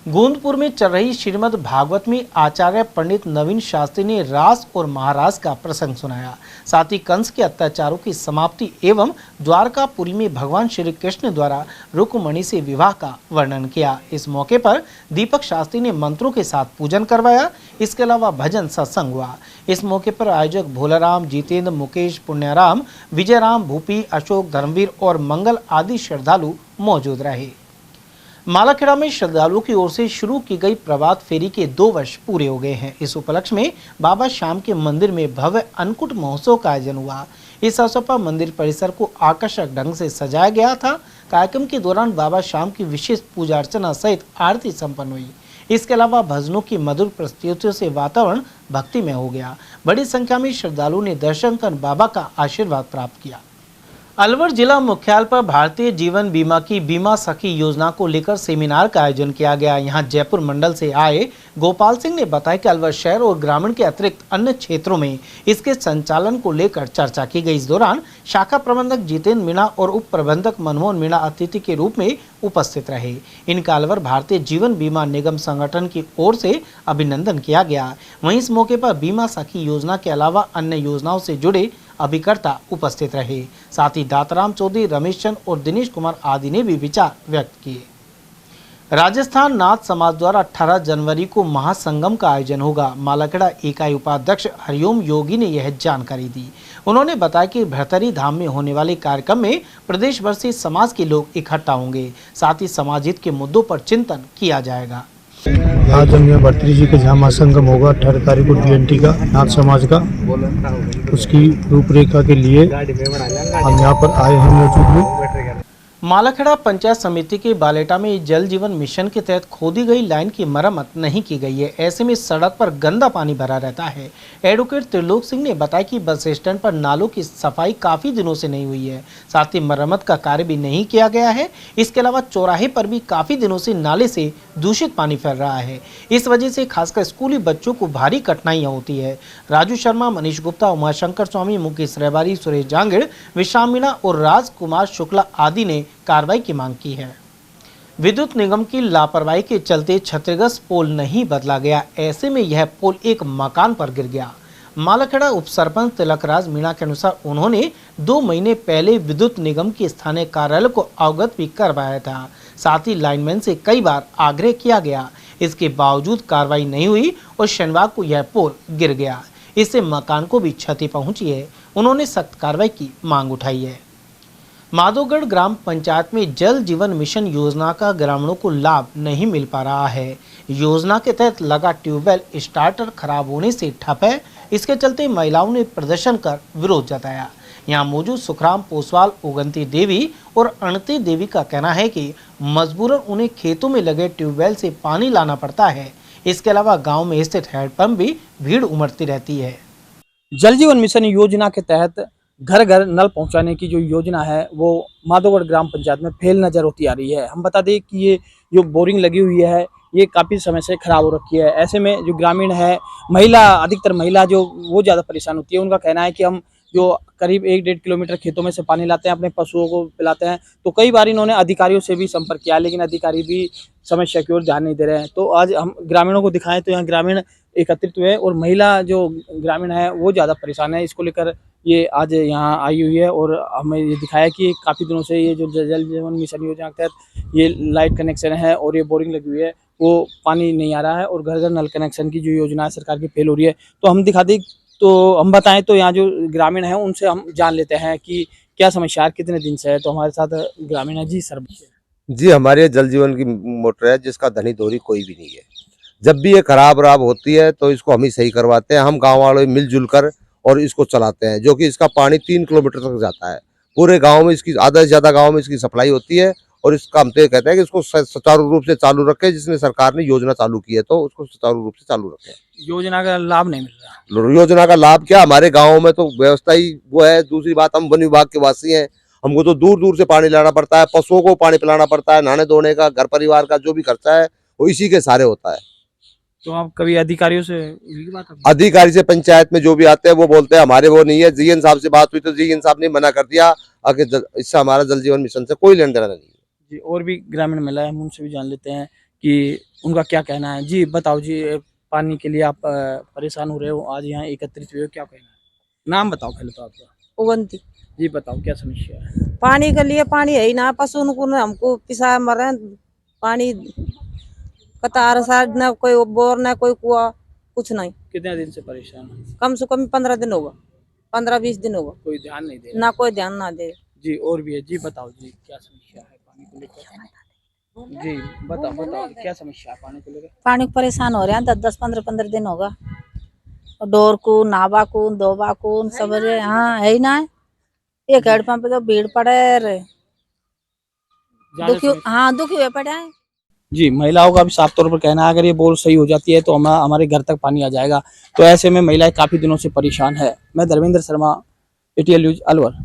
गोंदपुर में चल रही श्रीमद् भागवत में आचार्य पंडित नवीन शास्त्री ने रास और महारास का प्रसंग सुनाया। साथ ही कंस के अत्याचारों की समाप्ति एवं द्वारकापुरी में भगवान श्री कृष्ण द्वारा रुक्मणी से विवाह का वर्णन किया। इस मौके पर दीपक शास्त्री ने मंत्रों के साथ पूजन करवाया। इसके अलावा भजन सत्संग हुआ। इस मौके पर आयोजक भोलाराम, जितेंद्र, मुकेश, पुण्याराम, विजयराम, भूपी, अशोक, धर्मवीर और मंगल आदि श्रद्धालु मौजूद रहे। मालाखेड़ा में श्रद्धालुओं की ओर से शुरू की गई प्रभात फेरी के 2 वर्ष पूरे हो गए हैं। इस उपलक्ष्य में बाबा श्याम के मंदिर में भव्य अन्नकूट महोत्सव का आयोजन हुआ। इस अवसर पर मंदिर परिसर को आकर्षक ढंग से सजाया गया था। कार्यक्रम के दौरान बाबा श्याम की विशेष पूजा अर्चना सहित आरती संपन्न हुई। इसके अलावा भजनों की मधुर प्रस्तुतियों से वातावरण भक्तिमय हो गया। बड़ी संख्या में श्रद्धालुओं ने दर्शन कर बाबा का आशीर्वाद प्राप्त किया। अलवर जिला मुख्यालय पर भारतीय जीवन बीमा की बीमा सखी योजना को लेकर सेमिनार का आयोजन किया गया। यहां जयपुर मंडल से आए गोपाल सिंह ने बताया कि अलवर शहर और ग्रामीण के अतिरिक्त अन्य क्षेत्रों में इसके संचालन को लेकर चर्चा की गई। इस दौरान शाखा प्रबंधक जितेंद्र मीणा और उप प्रबंधक मनमोहन मीणा अतिथि के रूप में उपस्थित रहे। इनका अलवर भारतीय जीवन बीमा निगम संगठन की ओर से अभिनंदन किया गया। वहीं इस मौके पर बीमा सखी योजना के अलावा अन्य योजनाओं से जुड़े अभिकर्ता उपस्थित रहे। साथ ही दाताराम चौधरी, रमेश चंद और दिनेश कुमार आदि ने भी विचार व्यक्त किए। राजस्थान नाथ समाज द्वारा 18 जनवरी को महासंगम का आयोजन होगा। मालाखेड़ा इकाई उपाध्यक्ष हरिओम योगी ने यह जानकारी दी। उन्होंने बताया कि भरतरी धाम में होने वाले कार्यक्रम में प्रदेश भर से समाज के लोग इकट्ठा होंगे। साथ ही समाज हित के मुद्दों पर चिंतन किया जाएगा। आज हम यहाँ भरतरी जी के जहाँ महासंगम होगा 18 तारीख को DNT का नाथ समाज का, उसकी रूपरेखा के लिए हम यहाँ पर आए हैं। मौजूद में मालाखेड़ा पंचायत समिति के बालेटा में जल जीवन मिशन के तहत खोदी गई लाइन की मरम्मत नहीं की गई है। ऐसे में सड़क पर गंदा पानी भरा रहता है। एडवोकेट त्रिलोक सिंह ने बताया कि बस स्टैंड पर नालों की सफाई काफी दिनों से नहीं हुई है, साथ ही मरम्मत का कार्य भी नहीं किया गया है। इसके अलावा चौराहे पर भी काफी दिनों से नाले से दूषित पानी फैल रहा है। इस वजह से खासकर स्कूली बच्चों को भारी कठिनाइयां होती है। राजू शर्मा, मनीष गुप्ता, उमाशंकर स्वामी, मुकेश रेवारी, सुरेश जांगड़, विश्राम मीणा और राजकुमार शुक्ला आदि ने कार्रवाई की मांग की है। विद्युत निगम की लापरवाही के चलते क्षतिग्रस्त पोल नहीं बदला गया। ऐसे में यह पोल एक मकान पर गिर गया। मालाखेड़ा उप सरपंच तिलकराज मीणा के अनुसार उन्होंने 2 महीने पहले विद्युत निगम के स्थानीय कार्यालय को अवगत भी करवाया था। साथ ही लाइनमैन से कई बार आग्रह किया गया, इसके बावजूद कार्रवाई नहीं हुई और शनिवार को यह पोल गिर गया। इससे मकान को भी क्षति पहुंची है। उन्होंने सख्त कार्रवाई की मांग उठाई है। माधोगढ़ ग्राम पंचायत में जल जीवन मिशन योजना का ग्रामीणों को लाभ नहीं मिल पा रहा है। योजना के तहत लगा ट्यूबवेल स्टार्टर खराब होने से ठप है। इसके चलते महिलाओं ने प्रदर्शन कर विरोध जताया। यहाँ मौजूद सुखराम पोसवाल, उगंती देवी और अणति देवी का कहना है कि मजबूरन उन्हें खेतों में लगे ट्यूबवेल से पानी लाना पड़ता है। इसके अलावा गाँव में स्थित हैंडपंप भी भीड़ उमड़ती रहती है। जल जीवन मिशन योजना के तहत घर घर नल पहुंचाने की जो योजना है वो माधोगढ़ ग्राम पंचायत में फेल नजर होती आ रही है। हम बता दें कि ये जो बोरिंग लगी हुई है ये काफ़ी समय से खराब हो रखी है। ऐसे में जो ग्रामीण है, अधिकतर महिला जो वो ज़्यादा परेशान होती है। उनका कहना है कि हम जो करीब 1-1.5 किलोमीटर खेतों में से पानी लाते हैं, अपने पशुओं को पिलाते हैं। तो कई बार इन्होंने अधिकारियों से भी संपर्क किया, लेकिन अधिकारी भी समस्या की ओर ध्यान नहीं दे रहे हैं। तो आज हम ग्रामीणों को दिखाएं तो यहाँ ग्रामीण एकत्रित हुए और महिला जो ग्रामीण है वो ज़्यादा परेशान है। इसको लेकर ये आज यहाँ आई हुई है और हमें ये दिखाया कि काफ़ी दिनों से ये जो जल जीवन मिशन योजना के तहत ये लाइट कनेक्शन है और ये बोरिंग लगी हुई है, वो पानी नहीं आ रहा है और घर घर नल कनेक्शन की जो योजना है सरकार की फेल हो रही है। तो हम दिखा दें, तो हम बताएं तो यहाँ जो ग्रामीण हैं उनसे हम जान लेते हैं कि क्या समस्या है, कितने दिन से है। तो हमारे साथ ग्रामीण है। जी सर। जी, हमारे जल जीवन की मोटर है जिसका धनी धोरी कोई भी नहीं है। जब भी ये खराब होती है तो इसको हम ही सही करवाते हैं। हम गाँव वालों मिलजुल कर और इसको चलाते हैं, जो कि इसका पानी 3 किलोमीटर तक जाता है। पूरे गांव में इसकी आधा से ज़्यादा गांव में इसकी सप्लाई होती है और इसका हम तो ये कहते हैं कि इसको सुचारू रूप से चालू रखें। जिसने सरकार ने योजना चालू की है तो उसको सुचारू रूप से चालू रखें। योजना का लाभ नहीं मिल रहा। योजना का लाभ क्या, हमारे गाँव में तो व्यवस्था ही वो है। दूसरी बात, हम वन विभाग के वासी हैं, हमको तो दूर दूर से पानी लाना पड़ता है, पशुओं को पानी पिलाना पड़ता है, नहाने धोने का, घर परिवार का जो भी खर्चा है वो इसी के सहारे होता है। तो आप कभी अधिकारियों से अधिकारी से पंचायत में जो भी आते हैं वो बोलते हैं हमारे वो नहीं है। जीएन साहब से बात हुई तो जीएन साहब ने मना कर दिया कि इससे हमारा जल जीवन मिशन से कोई लेन देना नहीं है। जी, और भी ग्रामीण महिला है, हम उनसे भी जान लेते हैं कि उनका क्या कहना है। जी बताओ जी, पानी के लिए आप परेशान हो रहे हो, आज यहाँ एकत्रित हुए हो, क्या कहना है? नाम बताओ पहले तो आपका। उगंती। जी बताओ क्या समस्या है? पानी के लिए पानी है ही ना, पशु को हमको पिसा मर रहे हैं। पानी कतार सा, न कोई बोर न कोई कुआ, कुछ नहीं। कितने दिन से परेशान है? कम से कम 15 दिन होगा, 15-20 दिन होगा। कोई ध्यान नहीं दे ना, कोई ध्यान ना दे। जी, और भी है। जी बताओ जी, क्या समस्या है पानी को लेकर? जी बताओ क्या समस्या है पानी को लेकर? पानी को परेशान हो रहे हैं, 10-10, 15-15 दिन होगा। डोर को, नावा को, दोबा को, सब हाँ है ही ना। एक हैंडपंप पे तो भीड़ पड़े रे, दुखी हुए पड़े हैं। जी, महिलाओं का भी साफ तौर पर कहना है अगर ये बोर सही हो जाती है तो हमारे घर तक पानी आ जाएगा। तो ऐसे में महिलाएं काफी दिनों से परेशान है। मैं धर्मेंद्र शर्मा, ATL न्यूज अलवर।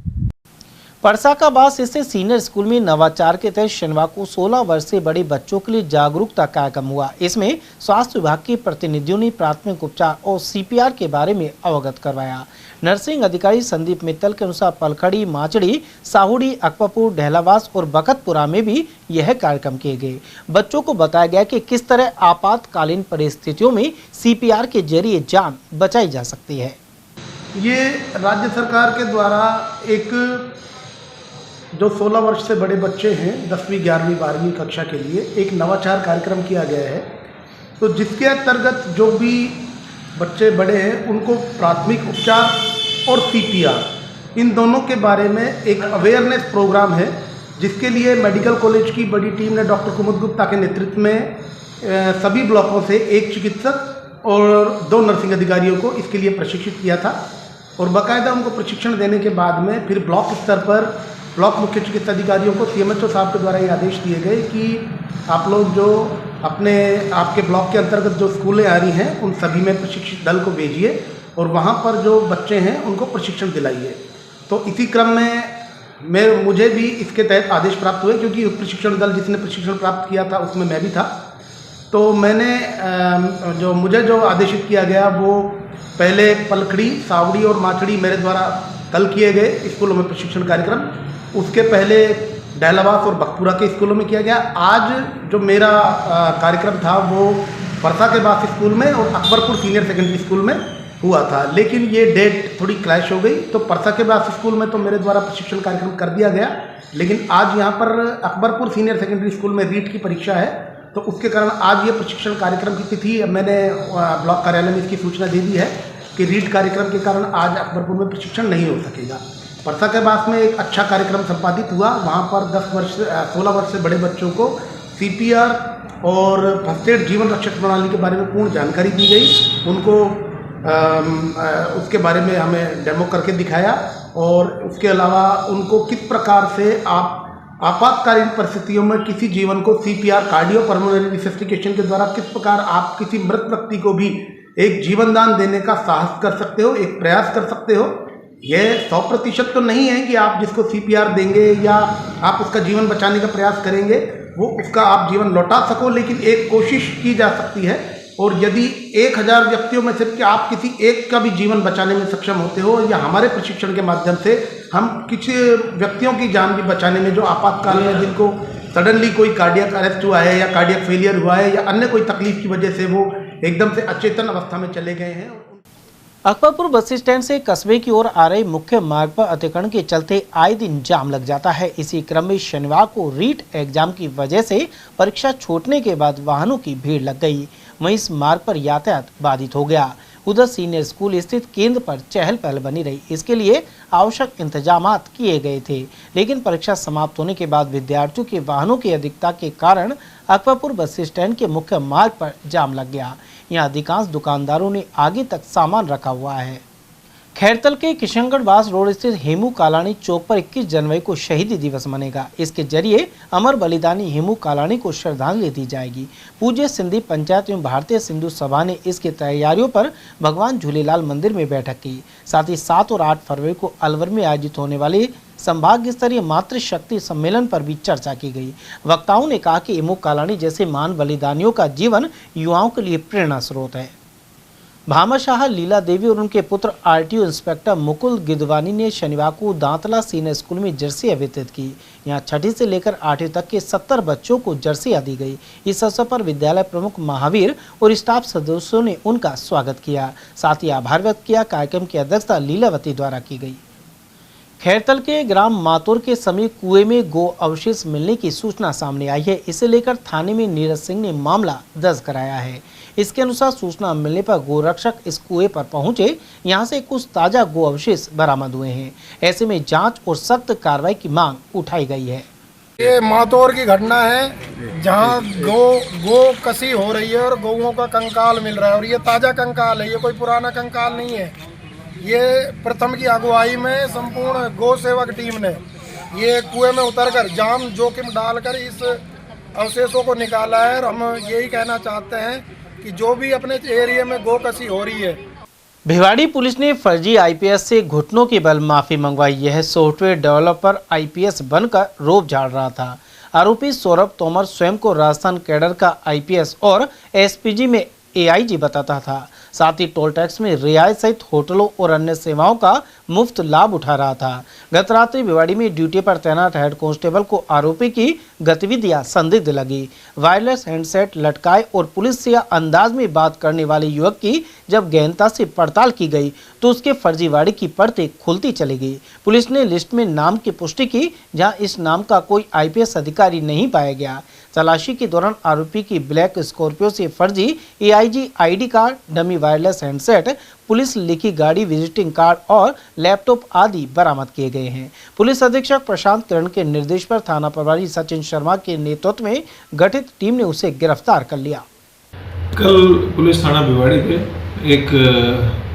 परसा का बास स्थित सीनियर स्कूल में नवाचार के तहत शनिवार को 16 वर्ष से बड़े बच्चों के लिए जागरूकता कार्यक्रम हुआ। इसमें स्वास्थ्य विभाग के प्रतिनिधियों ने प्राथमिक उपचार और CPR के बारे में अवगत करवाया। नर्सिंग अधिकारी संदीप मित्तल के अनुसार पलखड़ी, माचड़ी, साहुड़ी, अकबरपुर, डहलावास और बखतपुरा में भी यह कार्यक्रम किए गए। बच्चों को बताया गया कि किस तरह आपातकालीन परिस्थितियों में CPR के जरिए जान बचाई जा सकती है। ये राज्य सरकार के द्वारा एक जो 16 वर्ष से बड़े बच्चे हैं 10वीं, 11वीं, 12वीं कक्षा के लिए एक नवाचार कार्यक्रम किया गया है। तो जिसके अंतर्गत जो भी बच्चे बड़े हैं उनको प्राथमिक उपचार और CPR इन दोनों के बारे में एक अवेयरनेस प्रोग्राम है, जिसके लिए मेडिकल कॉलेज की बड़ी टीम ने डॉक्टर कुमुद गुप्ता के नेतृत्व में सभी ब्लॉकों से 1 चिकित्सक और 2 नर्सिंग अधिकारियों को इसके लिए प्रशिक्षित किया था। और बाकायदा उनको प्रशिक्षण देने के बाद में फिर ब्लॉक स्तर पर ब्लॉक मुख्य चिकित्सा अधिकारियों को CMHO साहब के द्वारा ये आदेश दिए गए कि आप लोग जो आपके ब्लॉक के अंतर्गत जो स्कूलें आ रही हैं उन सभी में प्रशिक्षित दल को भेजिए और वहाँ पर जो बच्चे हैं उनको प्रशिक्षण दिलाइए। तो इसी क्रम में मुझे भी इसके तहत आदेश प्राप्त हुए, क्योंकि प्रशिक्षण दल जिसने प्रशिक्षण प्राप्त किया था उसमें मैं भी था। तो मैंने मुझे आदेशित किया गया वो पहले पलखड़ी, सावड़ी और माचड़ी मेरे द्वारा कल किए गए स्कूलों में प्रशिक्षण कार्यक्रम, उसके पहले डहलावास और बखपुरा के स्कूलों में किया गया। आज जो मेरा कार्यक्रम था वो परसा के बास स्कूल में और अकबरपुर सीनियर सेकेंडरी स्कूल में हुआ था, लेकिन ये डेट थोड़ी क्लैश हो गई। तो परसा के बास स्कूल में तो मेरे द्वारा प्रशिक्षण कार्यक्रम कर दिया गया, लेकिन आज यहाँ पर अकबरपुर सीनियर सेकेंडरी स्कूल में रीट की परीक्षा है, तो उसके कारण आज ये प्रशिक्षण कार्यक्रम की तिथि मैंने ब्लॉक कार्यालय में इसकी सूचना दे दी है कि रीट कार्यक्रम के कारण आज अकबरपुर में प्रशिक्षण नहीं हो सकेगा। परसा के बास में एक अच्छा कार्यक्रम संपादित हुआ, वहाँ पर 16 वर्ष से बड़े बच्चों को CPR और फर्स्ट एड जीवन रक्षक प्रणाली के बारे में पूर्ण जानकारी दी गई। उनको उसके बारे में हमें डेमो करके दिखाया और उसके अलावा उनको किस प्रकार से आप आपातकालीन परिस्थितियों में किसी जीवन को CPR कार्डियो पल्मोनरी रिससिटिकेशन के द्वारा किस प्रकार आप किसी मृत व्यक्ति को भी एक जीवन दान देने का साहस कर सकते हो, एक प्रयास कर सकते हो। यह 100% तो नहीं है कि आप जिसको CPR देंगे या आप उसका जीवन बचाने का प्रयास करेंगे वो उसका आप जीवन लौटा सको, लेकिन एक कोशिश की जा सकती है। और यदि 1000 व्यक्तियों में से कि आप किसी एक का भी जीवन बचाने में सक्षम होते हो, या हमारे प्रशिक्षण के माध्यम से हम कुछ व्यक्तियों की जान भी बचाने में, जो आपातकाल में जिनको सडनली कोई कार्डियक अरेस्ट हुआ है या कार्डियक फेलियर हुआ है या अन्य कोई तकलीफ की वजह से वो एकदम से अचेतन अवस्था में चले गए हैं। अकबरपुर बस स्टैंड से कस्बे की ओर आ रहे मुख्य मार्ग पर अतिक्रमण के चलते आए दिन जाम लग जाता है। इसी क्रम में शनिवार को रीट एग्जाम की वजह से परीक्षा छूटने के बाद वाहनों की भीड़ लग गई, वहीं इस मार्ग पर यातायात बाधित हो गया। उधर सीनियर स्कूल स्थित केंद्र पर चहल पहल बनी रही, इसके लिए आवश्यक इंतजामात किए गए थे, लेकिन परीक्षा समाप्त होने के बाद विद्यार्थियों के वाहनों की अधिकता के कारण अकबरपुर बस स्टैंड के मुख्य मार्ग पर जाम लग गया। यहाँ अधिकांश दुकानदारों ने आगे तक सामान रखा हुआ है। खैरतल के किशनगढ़ बास रोड स्थित हेमू कालानी चौक पर 21 जनवरी को शहीदी दिवस मनेगा। इसके जरिए अमर बलिदानी हेमू कालानी को श्रद्धांजलि दी जाएगी। पूज्य सिंधी पंचायत एवं भारतीय सिंधु सभा ने इसकी तैयारियों पर भगवान झूलेलाल मंदिर में बैठक की। साथ ही 7 और 8 फरवरी को अलवर में आयोजित होने वाले संभाग स्तरीय मातृशक्ति सम्मेलन पर भी चर्चा की गई। वक्ताओं ने कहा कि हेमू कालानी जैसे महान बलिदानियों का जीवन युवाओं के लिए प्रेरणा स्रोत है। भामाशाह लीला देवी और उनके पुत्र RTO इंस्पेक्टर मुकुल गिदवानी ने शनिवार को दांतला सीनियर स्कूल में जर्सियां वितरित की। यहां 6ठी से लेकर 8वीं तक के 70 बच्चों को जर्सियां दी गई। इस अवसर पर विद्यालय प्रमुख महावीर और स्टाफ सदस्यों ने उनका स्वागत किया, साथ ही आभार व्यक्त किया। कार्यक्रम की अध्यक्षता लीलावती द्वारा की गई। खैरतल के ग्राम मातोर के समीप कुएं में गो अवशेष मिलने की सूचना सामने आई है। इसे लेकर थाने में नीरज सिंह ने मामला दर्ज कराया है। इसके अनुसार सूचना मिलने पर गोरक्षक इस कुएं पर पहुंचे। यहां से कुछ ताजा गो अवशेष बरामद हुए हैं। ऐसे में जांच और सख्त कार्रवाई की मांग उठाई गई है। ये मातोर की घटना है जहां गो कसी हो रही है और गौओं का कंकाल मिल रहा है, और ये ताजा कंकाल है, ये कोई पुराना कंकाल नहीं है। ये प्रथम की अगुवाई में संपूर्ण गौ सेवक टीम ने ये कुएं में उतरकर जान जोखिम डालकर इस अवशेषों को निकाला है। और हम यही कहना चाहते हैं कि जो भी अपने एरिया में गौ कसी हो रही है। भिवाड़ी पुलिस ने फर्जी IPS से घुटनों के बल माफी मंगवाई। यह सॉफ्टवेयर डेवलपर IPS बनकर रोब झाड़ रहा था। आरोपी सौरभ तोमर स्वयं को राजस्थान कैडर का IPS और SPG में AIG बताता था। साथ ही टोल टैक्स में रियायत सहित होटलों और अन्य सेवाओं का मुफ्त लाभ उठा रहा था। गत रात्रि भिवाड़ी में ड्यूटी पर तैनात हेड कांस्टेबल को आरोपी की गतिविधियां संदिग्ध लगी। वायरलेस हैंडसेट लटकाए और पुलिस से अंदाज में बात करने वाले युवक की जब गहनता से पड़ताल की गई तो उसके फर्जीवाड़े की परतें खुलती चली गई। पुलिस ने लिस्ट में नाम की पुष्टि की, जहां इस नाम का कोई IPS अधिकारी नहीं पाया गया। तलाशी के दौरान आरोपी की ब्लैक स्कॉर्पियो से फर्जी AIG ID card, dummy wireless handset, police लिखी गाड़ी, विजिटिंग कार्ड और लैपटॉप आदि बरामद किए गए हैं। पुलिस अधीक्षक प्रशांत किरण के निर्देश पर थाना प्रभारी सचिन शर्मा के नेतृत्व में गठित टीम ने उसे गिरफ्तार कर लिया। कल पुलिस थाना भिवाड़ी पे एक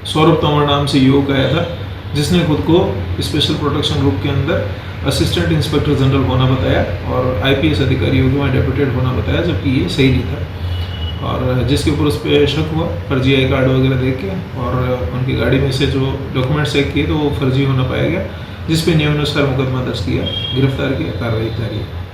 सौरभ तोमर नाम से युवक आया था, जिसने खुद को स्पेशल प्रोटेक्शन ग्रुप के अंदर असिस्टेंट इंस्पेक्टर जनरल होना बताया और IPS अधिकारी योगी वहाँ डेप्यूटेड होना बताया, जबकि ये सही नहीं था। और जिसके ऊपर उस पर शक हुआ फर्जी आई कार्ड वगैरह देख के और उनकी गाड़ी में से जो डॉक्यूमेंट्स चेक किए तो वो फर्जी होना पाया गया, जिस पे नियमानुसार मुकदमा दर्ज किया, गिरफ्तार किया, कार्रवाई जारी है।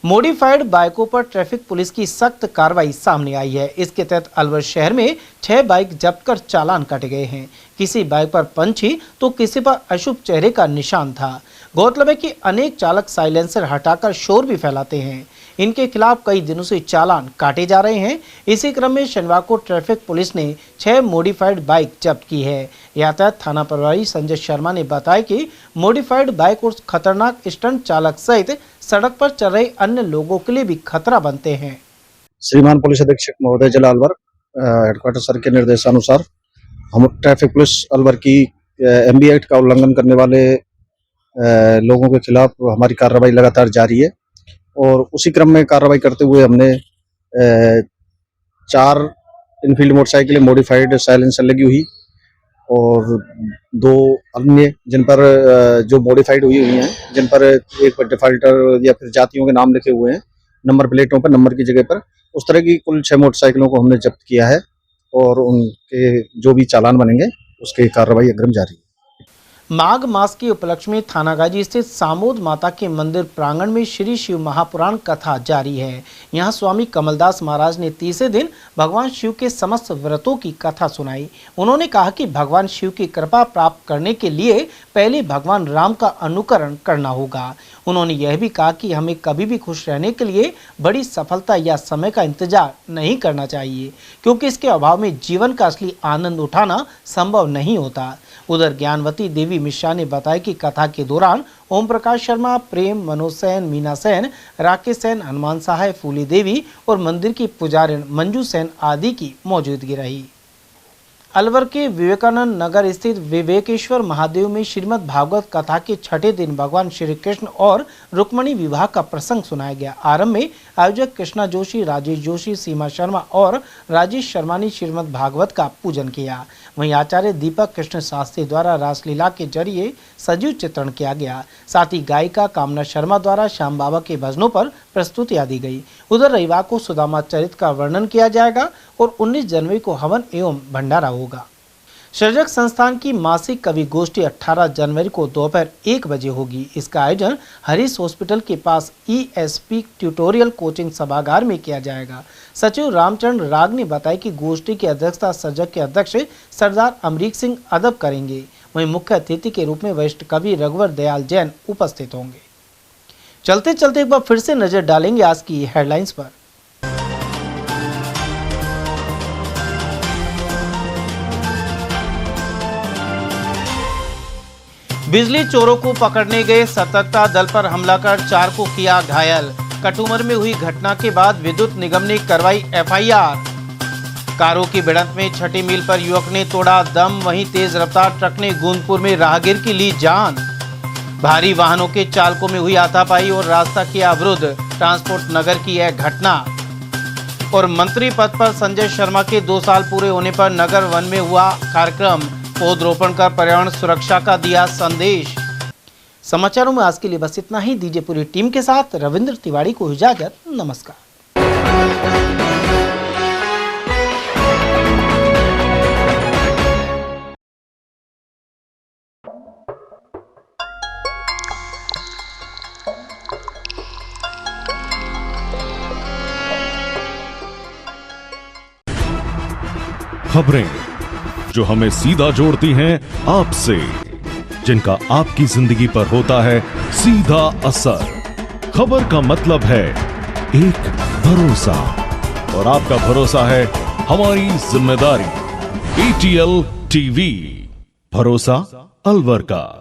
मॉडिफाइड बाइकों पर ट्रैफिक पुलिस की सख्त कार्रवाई सामने आई है। इसके तहत अलवर शहर में 6 बाइक जब्त कर चालान काटे गए हैं। किसी बाइक पर पंछी तो किसी पर अशुभ चेहरे का निशान था। गौरतलब है कि अनेक चालक साइलेंसर हटाकर शोर भी फैलाते हैं। इनके खिलाफ कई दिनों से चालान काटे जा रहे हैं। इसी क्रम में शनिवार को ट्रैफिक पुलिस ने 6 मॉडिफाइड बाइक जब्त की है। यातायात थाना प्रभारी संजय शर्मा ने बताया कि मॉडिफाइड बाइक और खतरनाक स्टंट चालक सहित सड़क पर चल रहे अन्य लोगों के लिए भी खतरा बनते हैं। श्रीमान पुलिस अधीक्षक महोदय जिला अलवर हेडक्वार्टर सर के निर्देशानुसार हम ट्रैफिक पुलिस अलवर की MB एक्ट का उल्लंघन करने वाले लोगों के खिलाफ हमारी कार्रवाई लगातार जारी है और उसी क्रम में कार्रवाई करते हुए हमने 4 इनफील्ड मोटरसाइकिलें मॉडिफाइड साइलेंसर लगी हुई और 2 अन्य जिन पर जो मॉडिफाइड हुई हैं, जिन पर एक पर डिफाल्टर या फिर जातियों के नाम लिखे हुए हैं, नंबर प्लेटों पर नंबर की जगह पर, उस तरह की कुल 6 मोटरसाइकिलों को हमने जब्त किया है और उनके जो भी चालान बनेंगे उसकी कार्रवाई अग्रिम जारी है। माघ मास के उपलक्ष्य में थानागाजी स्थित सामोद माता के मंदिर प्रांगण में श्री शिव महापुराण कथा जारी है। यहाँ स्वामी कमलदास महाराज ने तीसरे दिन भगवान शिव के समस्त व्रतों की कथा सुनाई। उन्होंने कहा कि भगवान शिव की कृपा प्राप्त करने के लिए पहले भगवान राम का अनुकरण करना होगा। उन्होंने यह भी कहा कि हमें कभी भी खुश रहने के लिए बड़ी सफलता या समय का इंतजार नहीं करना चाहिए, क्योंकि इसके अभाव में जीवन का असली आनंद उठाना संभव नहीं होता। उधर ज्ञानवती देवी मिश्रा ने बताया कि कथा के दौरान ओम प्रकाश शर्मा, प्रेम, मनोज सेन, मीना सेन, राकेश सेन, हनुमान सहाय, फूली देवी और मंदिर की पुजारिन मंजू सेन आदि की मौजूदगी रही। अलवर के विवेकानंद नगर स्थित विवेकेश्वर महादेव में श्रीमद् भागवत कथा के 6ठे दिन भगवान श्री कृष्ण और रुक्मणी विवाह का प्रसंग सुनाया गया। आरंभ में आयोजक कृष्णा जोशी, राजेश जोशी, सीमा शर्मा और राजेश शर्मा ने श्रीमद् भागवत का पूजन किया। वहीं आचार्य दीपक कृष्ण शास्त्री द्वारा रासलीला के जरिए सजीव चित्रण किया गया। साथ ही गायिका कामना शर्मा द्वारा श्याम बाबा के भजनों पर प्रस्तुतियां दी गई। उधर रविवार को सुदामा चरित का वर्णन किया जाएगा और 19 जनवरी को हवन एवं भंडारा होगा। सृजक संस्थान की मासिक कवि गोष्ठी 18 जनवरी को दोपहर 1 बजे होगी। इसका आयोजन हरीश हॉस्पिटल के पास ESP ट्यूटोरियल कोचिंग सभागार में किया जाएगा। सचिव रामचरण राग ने बताया कि गोष्ठी की अध्यक्षता सृजक के अध्यक्ष सरदार अमरीक सिंह अदब करेंगे। वहीं मुख्य अतिथि के रूप में वरिष्ठ कवि रघुवर दयाल जैन उपस्थित होंगे। चलते चलते एक बार फिर से नजर डालेंगे आज की हेडलाइंस पर। बिजली चोरों को पकड़ने गए सतर्कता दल पर हमला कर 4 को किया घायल। कटुमर में हुई घटना के बाद विद्युत निगम ने करवाई FIR। कारों की भिड़ंत में 6ठी मील पर युवक ने तोड़ा दम, वहीं तेज रफ्तार ट्रक ने गोंदपुर में राहगीर की ली जान। भारी वाहनों के चालकों में हुई हाथापाई और रास्ता किया अवरुद्ध, ट्रांसपोर्ट नगर की यह घटना। और मंत्री पद पर संजय शर्मा के 2 साल पूरे होने पर नगर वन में हुआ कार्यक्रम, पौधरोपण कर पर्यावरण सुरक्षा का दिया संदेश। समाचारों में आज के लिए बस इतना ही। दीजिए पूरी टीम के साथ रविंद्र तिवारी को इजाजत। नमस्कार। खबरें जो हमें सीधा जोड़ती हैं आपसे, जिनका आपकी जिंदगी पर होता है सीधा असर। खबर का मतलब है एक भरोसा, और आपका भरोसा है हमारी जिम्मेदारी। ATL TV, भरोसा अलवर का।